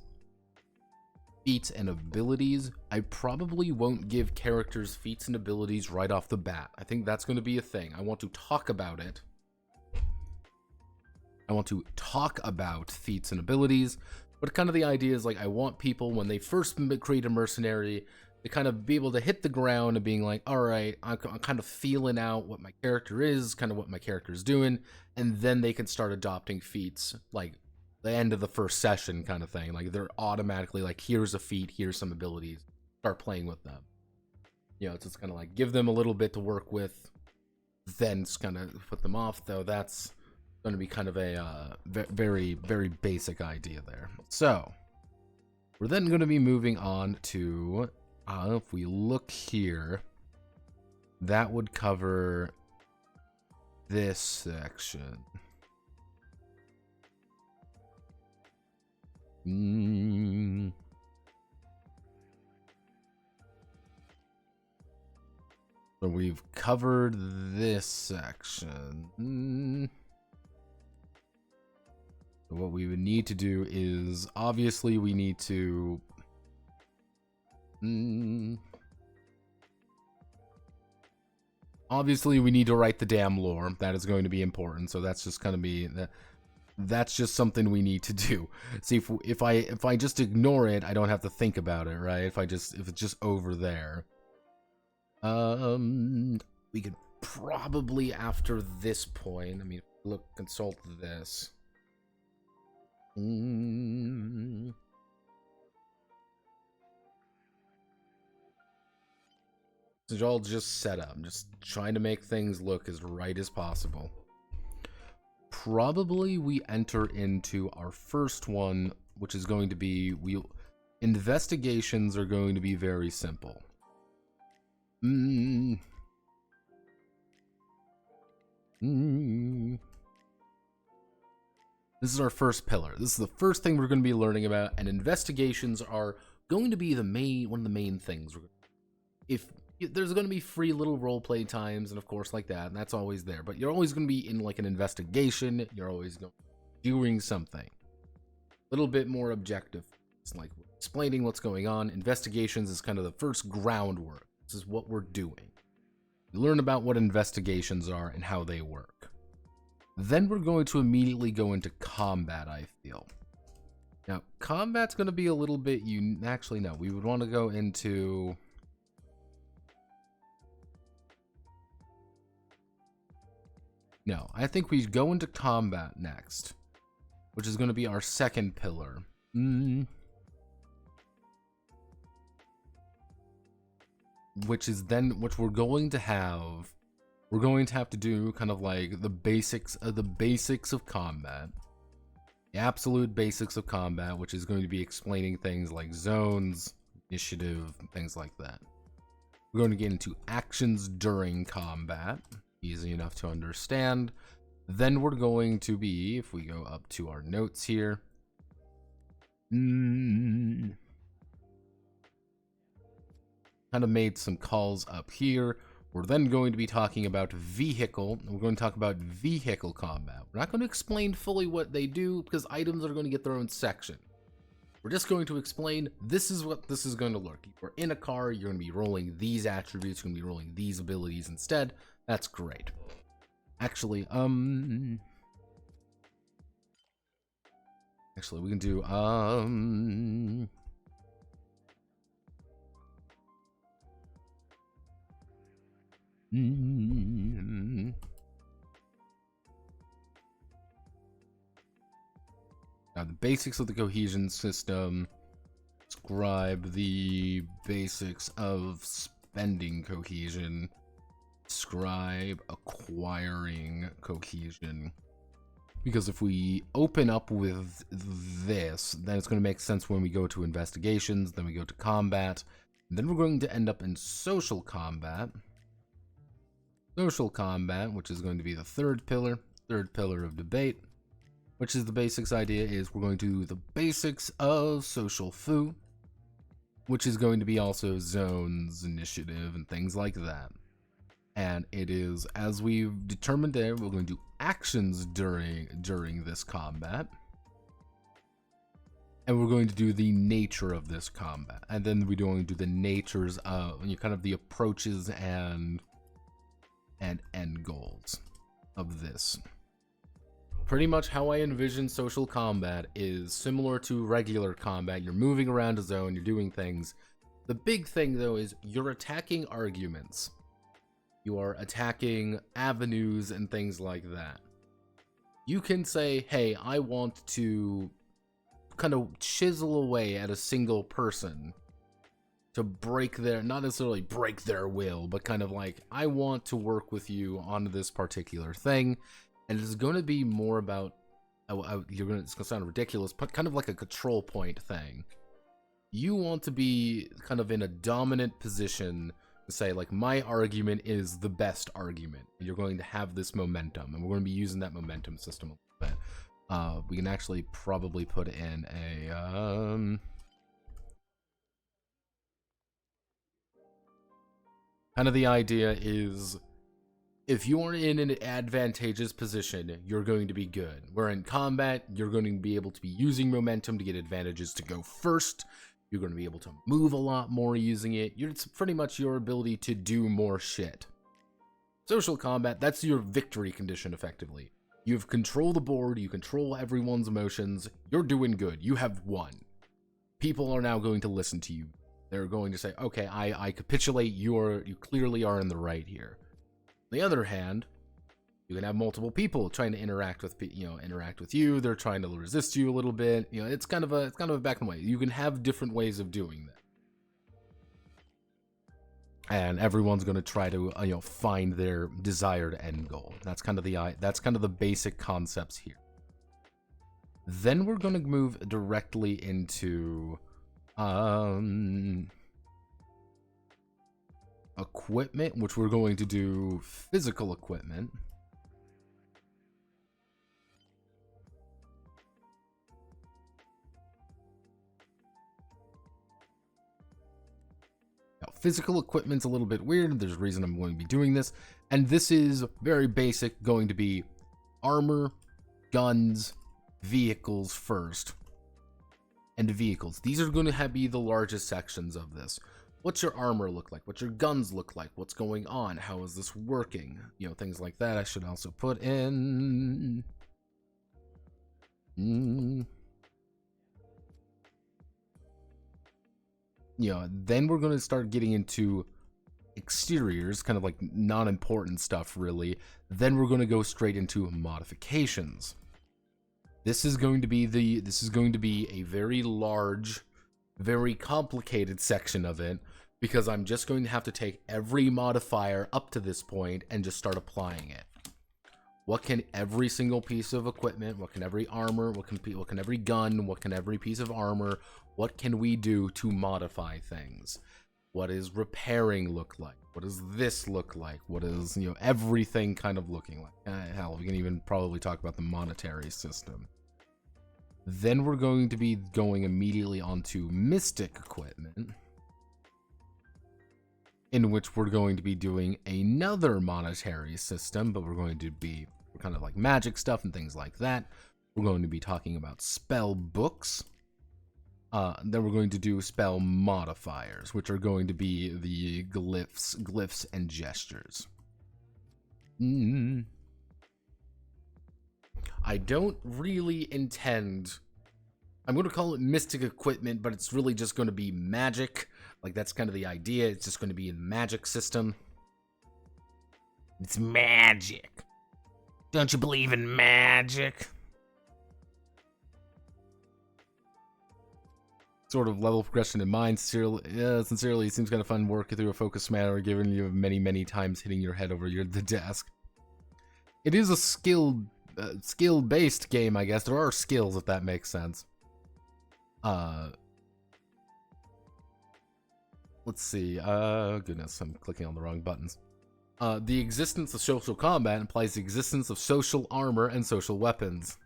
feats and abilities. I probably won't give characters feats and abilities right off the bat. I think that's going to be a thing. I want to talk about it. I want to talk about feats and abilities, but kind of the idea is like I want people when they first create a mercenary to kind of be able to hit the ground and being like, all right, I'm kind of feeling out what my character is, kind of what my character is doing, and then they can start adopting feats like the end of the first session kind of thing. Like they're automatically like, here's a feat, here's some abilities, start playing with them. You know, it's just kind of like give them a little bit to work with, then just kind of put them off, though that's going to be kind of a very, very basic idea there. So we're then going to be moving on to, if we look here, that would cover this section. So we've covered this section. So what we would need to do is, obviously, we need to obviously we need to write the damn lore. That is going to be important. So that's just going to be that's just something we need to do. See, if I just ignore it, I don't have to think about it, right? If it's just over there. We could probably, after this point, I mean, consult this. This is all just set up. I'm just trying to make things look as right as possible. Probably we enter into our first one, which is going to be, investigations are going to be very simple. This is our first pillar. This is the first thing we're going to be learning about, and investigations are going to be one of the main things. If there's going to be free little roleplay times, and of course like that, and that's always there, but you're always going to be in like an investigation. You're always doing something a little bit more objective. It's like explaining what's going on. Investigations is kind of the first groundwork. This is what we're doing. We learn about what investigations are and how they work. Then we're going to immediately go into combat, I feel. Now, combat's going to be a little bit actually, no, we would want to go into... No, I think we go into combat next, which is going to be our second pillar. Which we're going to have to do kind of like the basics of combat. The absolute basics of combat, which is going to be explaining things like zones, initiative, things like that. We're going to get into actions during combat. Easy enough to understand. Then we're going to be, if we go up to our notes here, kind of made some calls up here. We're then going to be talking about vehicle. We're going to talk about vehicle combat. We're not going to explain fully what they do because items are going to get their own section. We're just going to explain this is what this is going to look. You're in a car, you're going to be rolling these attributes, you're going to be rolling these abilities instead. That's great. Actually, we can do, now the basics of the cohesion system. Describe the basics of spending cohesion. Describe acquiring cohesion. Because if we open up with this, then it's going to make sense when we go to investigations, then we go to combat, and then we're going to end up in social combat. Social combat, which is going to be the third pillar of debate, which is the basics idea is we're going to do the basics of social foo, which is going to be also zones, initiative, and things like that. And it is, as we've determined there, we're going to do actions during this combat. and we're going to do the nature of this combat, and then we're going to do the natures of kind of the approaches and end goals of this. Pretty much how I envision social combat is similar to regular combat. You're moving around a zone, you're doing things. The big thing though is you're attacking arguments. You are attacking avenues and things like that. You can say, hey, I want to kind of chisel away at a single person to break their, not necessarily break their will, but kind of like, I want to work with you on this particular thing. And it's going to be more about, it's going to sound ridiculous, but kind of like a control point thing. You want to be kind of in a dominant position to say, like, my argument is the best argument. And you're going to have this momentum, and we're going to be using that momentum system a little bit. We can actually probably put in a, kind of the idea is, if you are in an advantageous position, you're going to be good. Where in combat, you're going to be able to be using momentum to get advantages to go first. You're going to be able to move a lot more using it. It's pretty much your ability to do more shit. Social combat, that's your victory condition, effectively. You have control the board, you control everyone's emotions, you're doing good, you have won. People are now going to listen to you. They're going to say, okay, I capitulate, you clearly are in the right here. On the other hand, you can have multiple people trying to interact with you. They're trying to resist you a little bit. It's kind of a back and way. You can have different ways of doing that, and everyone's going to try to find their desired end goal. That's kind of the basic concepts here. Then we're going to move directly into equipment, which we're going to do physical equipment. Now, physical equipment's a little bit weird. There's a reason I'm going to be doing this, and this is very basic, going to be armor, guns, vehicles first, and vehicles. These are going to be the largest sections of this. What's your armor look like? What's your guns look like? What's going on? How is this working? Things like that. I should also put in... then we're going to start getting into exteriors, kind of like non-important stuff, really. Then we're going to go straight into modifications. This is going to be a very large, very complicated section of it, because I'm just going to have to take every modifier up to this point and just start applying it. What can every single piece of equipment, what can every armor, what can every gun, what can every piece of armor, what can we do to modify things? What does repairing look like? What does this look like? What is, everything kind of looking like? Hell, we can even probably talk about the monetary system. Then we're going to be going immediately onto mystic equipment, in which we're going to be doing another monetary system, but we're going to be kind of like magic stuff and things like that. We're going to be talking about spell books. Then we're going to do spell modifiers, which are going to be the glyphs, and gestures. I don't really intend... I'm going to call it mystic equipment, but it's really just going to be magic. Like, that's kind of the idea. It's just going to be a magic system. It's magic. Don't you believe in magic? Sort of level progression in mind. Sincerely, it seems kind of fun working through a focused manner, given you have many times hitting your head over the desk. It is a skill-based game, I guess. There are skills, if that makes sense. Let's see. Goodness, I'm clicking on the wrong buttons. The existence of social combat implies the existence of social armor and social weapons.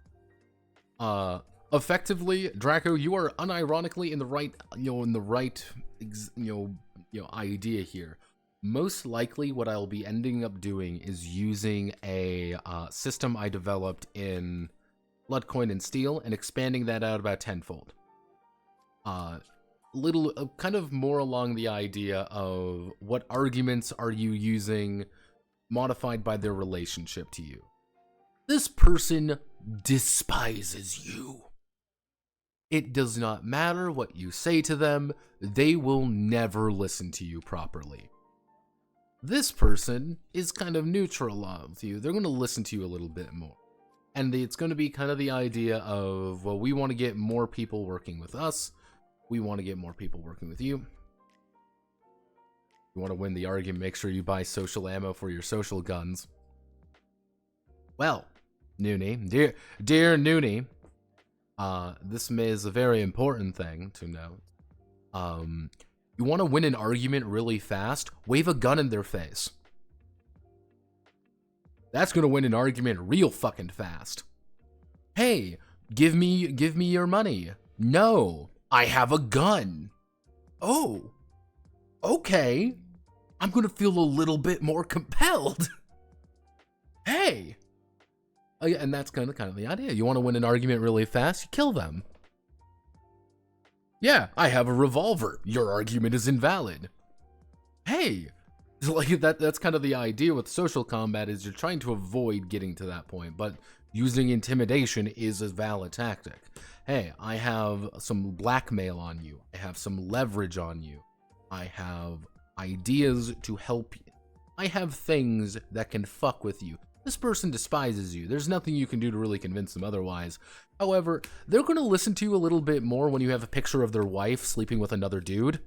Effectively, Draco, you are unironically in the right, idea here. Most likely, what I'll be ending up doing is using a system I developed in Bloodcoin and Steel and expanding that out about tenfold. Little kind of more along the idea of what arguments are you using modified by their relationship to you. This person despises you. It does not matter what you say to them, they will never listen to you properly. This person is kind of neutral with you. They're going to listen to you a little bit more. And it's going to be kind of the idea of, well, we want to get more people working with us. We want to get more people working with you. You want to win the argument, make sure you buy social ammo for your social guns. Well, Noonie, dear Noonie, this is a very important thing to note. You want to win an argument really fast? Wave a gun in their face. That's gonna win an argument real fucking fast. Hey, give me your money. No, I have a gun. Oh, okay. I'm gonna feel a little bit more compelled. Hey. And that's kind of the idea. You want to win an argument really fast? You kill them. Yeah, I have a revolver. Your argument is invalid. Hey, like that's kind of the idea with social combat, is you're trying to avoid getting to that point, but using intimidation is a valid tactic. Hey, I have some blackmail on you. I have some leverage on you. I have ideas to help you. I have things that can fuck with you. This person despises you. There's nothing you can do to really convince them otherwise. However, they're going to listen to you a little bit more when you have a picture of their wife sleeping with another dude.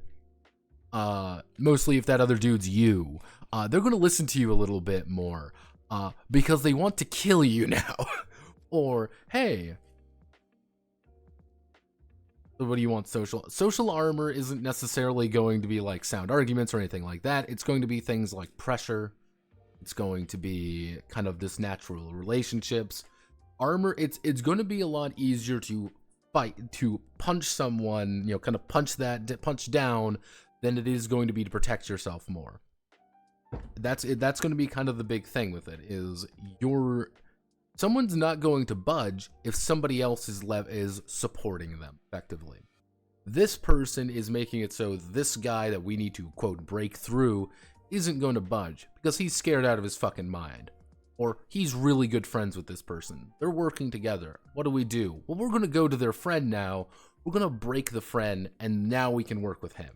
Mostly if that other dude's you. They're going to listen to you a little bit more. Because they want to kill you now. Or, hey, what do you want? Social armor isn't necessarily going to be like sound arguments or anything like that. It's going to be things like pressure. It's going to be kind of this natural relationships. Armor, it's going to be a lot easier to fight, to punch someone, you know, kind of punch down, than it is going to be to protect yourself more. That's going to be kind of the big thing with it, is someone's not going to budge if somebody else is supporting them effectively. This person is making it so this guy that we need to, quote, break through isn't going to budge because he's scared out of his fucking mind. Or he's really good friends with this person. They're working together. What do? Well, we're going to go to their friend now. We're going to break the friend, and now we can work with him.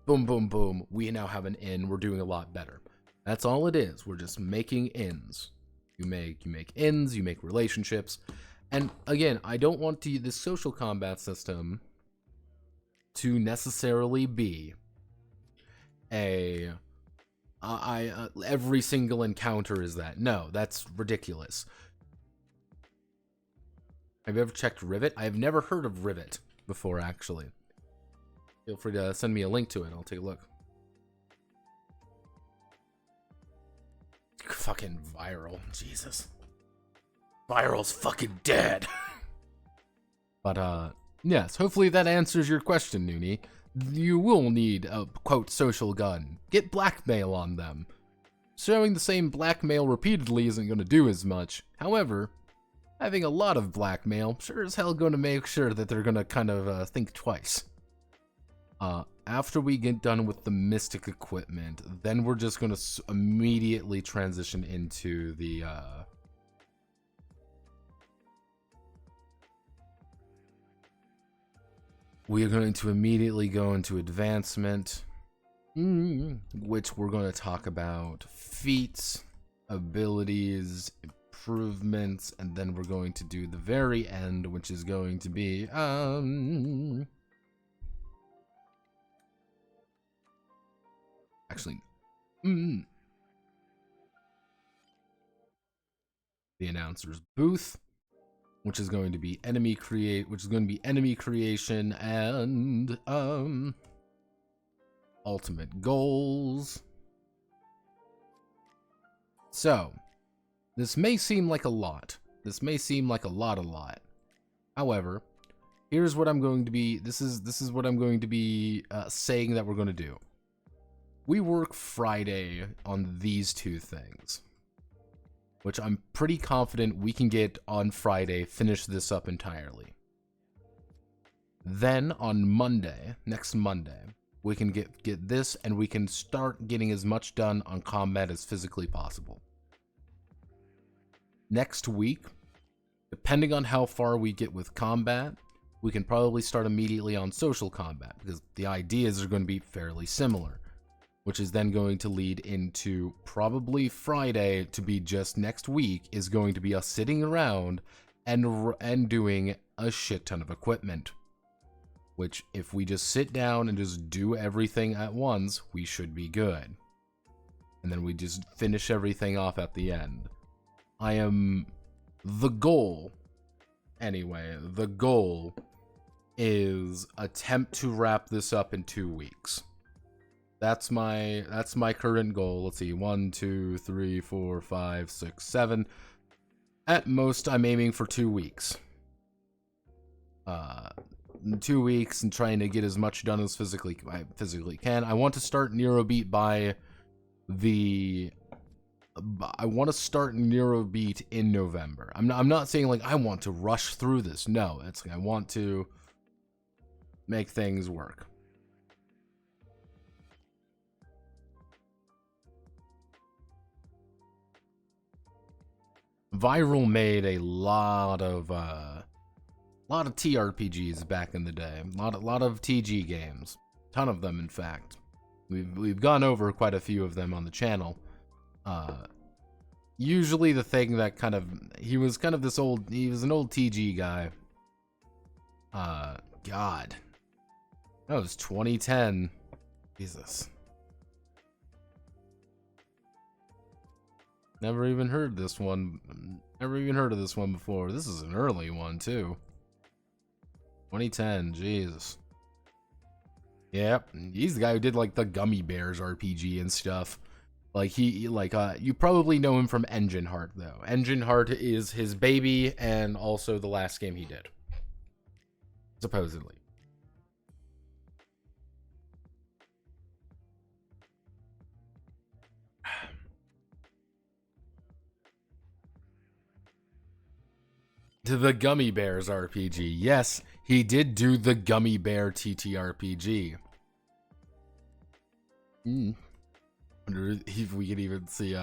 Boom, boom, boom. We now have an in. We're doing a lot better. That's all it is. We're just making ends. You make ends, you make relationships. And again, I don't want this social combat system to necessarily be every single encounter is that. No, that's ridiculous. Have you ever checked Rivet? I have never heard of Rivet before, actually. Feel free to send me a link to it. I'll take a look. Fucking viral. Jesus. Viral's fucking dead. But, yes, hopefully that answers your question, Noonie. You will need a, quote, social gun. Get blackmail on them. Showing the same blackmail repeatedly isn't going to do as much. However, having a lot of blackmail sure as hell going to make sure that they're going to kind of think twice. After we get done with the mystic equipment, then we're just going to immediately transition into the we are going to immediately go into advancement, which we're going to talk about feats, abilities, improvements, and then we're going to do the very end, which is going to be actually the announcer's booth, which is going to be enemy creation and ultimate goals. So this may seem like a lot. This may seem like a lot. However, here's what I'm going to be. This is what I'm going to be saying that we're going to do. We work Friday on these two things, which I'm pretty confident we can get on Friday, finish this up entirely. Then on Monday, next Monday, we can get this, and we can start getting as much done on combat as physically possible. Next week, depending on how far we get with combat, we can probably start immediately on social combat, because the ideas are going to be fairly similar, which is then going to lead into probably Friday to be just next week is going to be us sitting around and doing a shit ton of equipment. Which, if we just sit down and just do everything at once, we should be good. And then we just finish everything off at the end. The goal is attempt to wrap this up in 2 weeks. That's my current goal. Let's see, 1, 2, 3, 4, 5, 6, 7. At most, I'm aiming for 2 weeks. 2 weeks and trying to get as much done as physically can. I want to start Neurobeat I want to start Neurobeat in November. I'm not saying like I want to rush through this. No, it's like I want to make things work. Viral made a lot of TRPGs back in the day. A lot of TG games. Ton of them, in fact. We've gone over quite a few of them on the channel. Usually the thing that he was an old TG guy. God. That was 2010. Jesus. Never even heard this one. Never even heard of this one before. This is an early one, too. 2010, Jesus. Yep, he's the guy who did like the Gummy Bears RPG and stuff. Like you probably know him from Engine Heart though. Engine Heart is his baby and also the last game he did. Supposedly. To the Gummy Bears RPG. Yes, he did do the Gummy Bear TTRPG. Wonder if we could even see,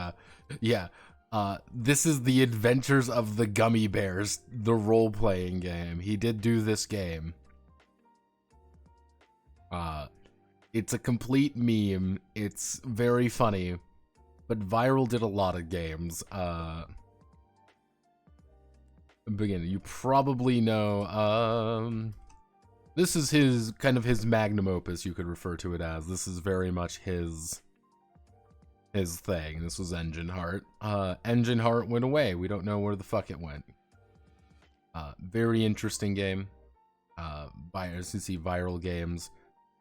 this is the Adventures of the Gummy Bears, the role-playing game. He did do this game. It's a complete meme. It's very funny. But Viral did a lot of games. Beginning, you probably know, this is his magnum opus, you could refer to it as. This is very much his thing. This was Engine Heart. Engine Heart went away. We don't know where the fuck it went. Very interesting game. As you see, Viral games.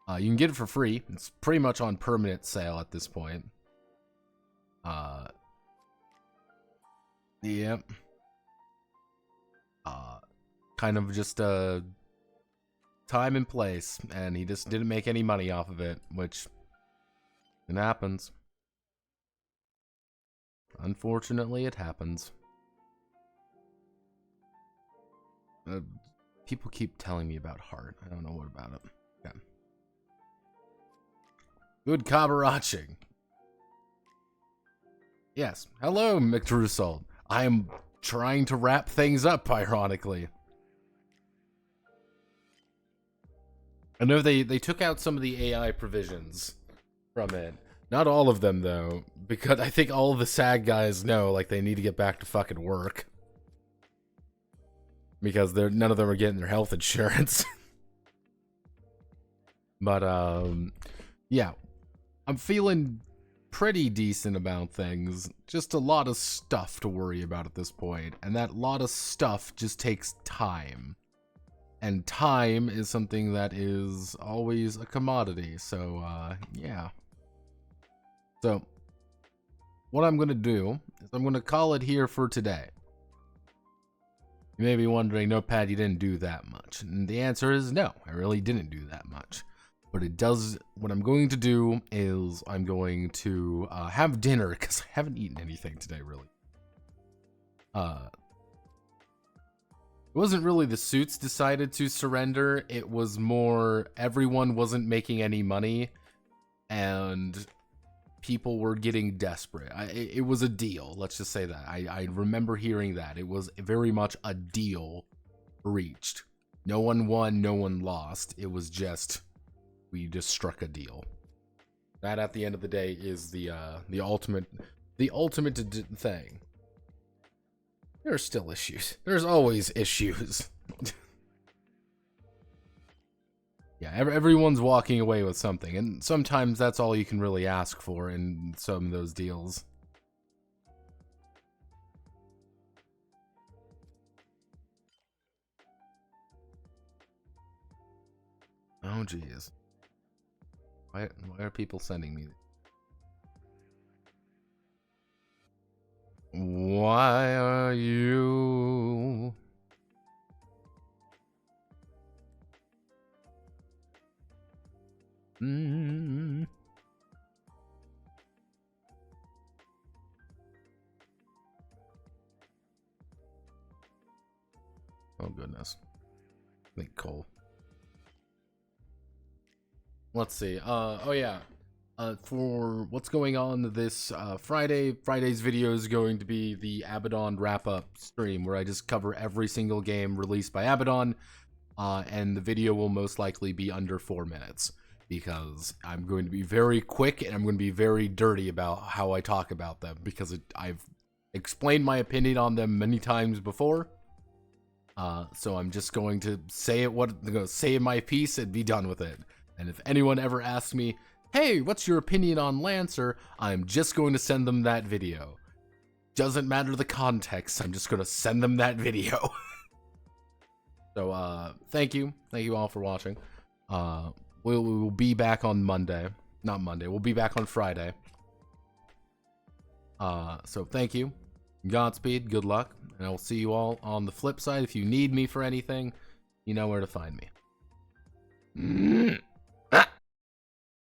You can get it for free. It's pretty much on permanent sale at this point. Yep. Kind of just time and place, and he just didn't make any money off of it, which it happens. Unfortunately, it happens. People keep telling me about Heart. I don't know what about it. Okay. Good Kabaraching. Yes. Hello, McDrusald. I am trying to wrap things up, ironically. I know they took out some of the AI provisions from it. Not all of them, though, because I think all of the SAG guys know, like, they need to get back to fucking work. Because none of them are getting their health insurance. But, yeah. I'm feeling pretty decent about things. Just a lot of stuff to worry about at this point. And that lot of stuff just takes time. And time is something that is always a commodity. So, yeah. So, what I'm going to do is I'm going to call it here for today. You may be wondering, no, Pat, you didn't do that much. And the answer is no, I really didn't do that much. But it does, what I'm going to do is I'm going to have dinner, because I haven't eaten anything today, really. It wasn't really the suits decided to surrender. It was more everyone wasn't making any money and people were getting desperate. It was a deal. Let's just say that. I remember hearing that. It was very much a deal reached. No one won, no one lost. It was just, we just struck a deal. That at the end of the day is the ultimate thing. There are still issues. There's always issues. Yeah, everyone's walking away with something, and sometimes that's all you can really ask for in some of those deals. Oh, jeez. Why are people sending me? Why are you? Oh, goodness. I think Cole. Let's see. Oh yeah. For what's going on this Friday's video is going to be the Abaddon wrap-up stream where I just cover every single game released by Abaddon, and the video will most likely be under 4 minutes because I'm going to be very quick and I'm going to be very dirty about how I talk about them because I've explained my opinion on them many times before. So I'm just going to say my piece and be done with it. And if anyone ever asks me, hey, what's your opinion on Lancer? I'm just going to send them that video. Doesn't matter the context, I'm just going to send them that video. So, thank you. Thank you all for watching. We will be back on Monday. Not Monday, we'll be back on Friday. So thank you. Godspeed, good luck, and I will see you all on the flip side. If you need me for anything, you know where to find me.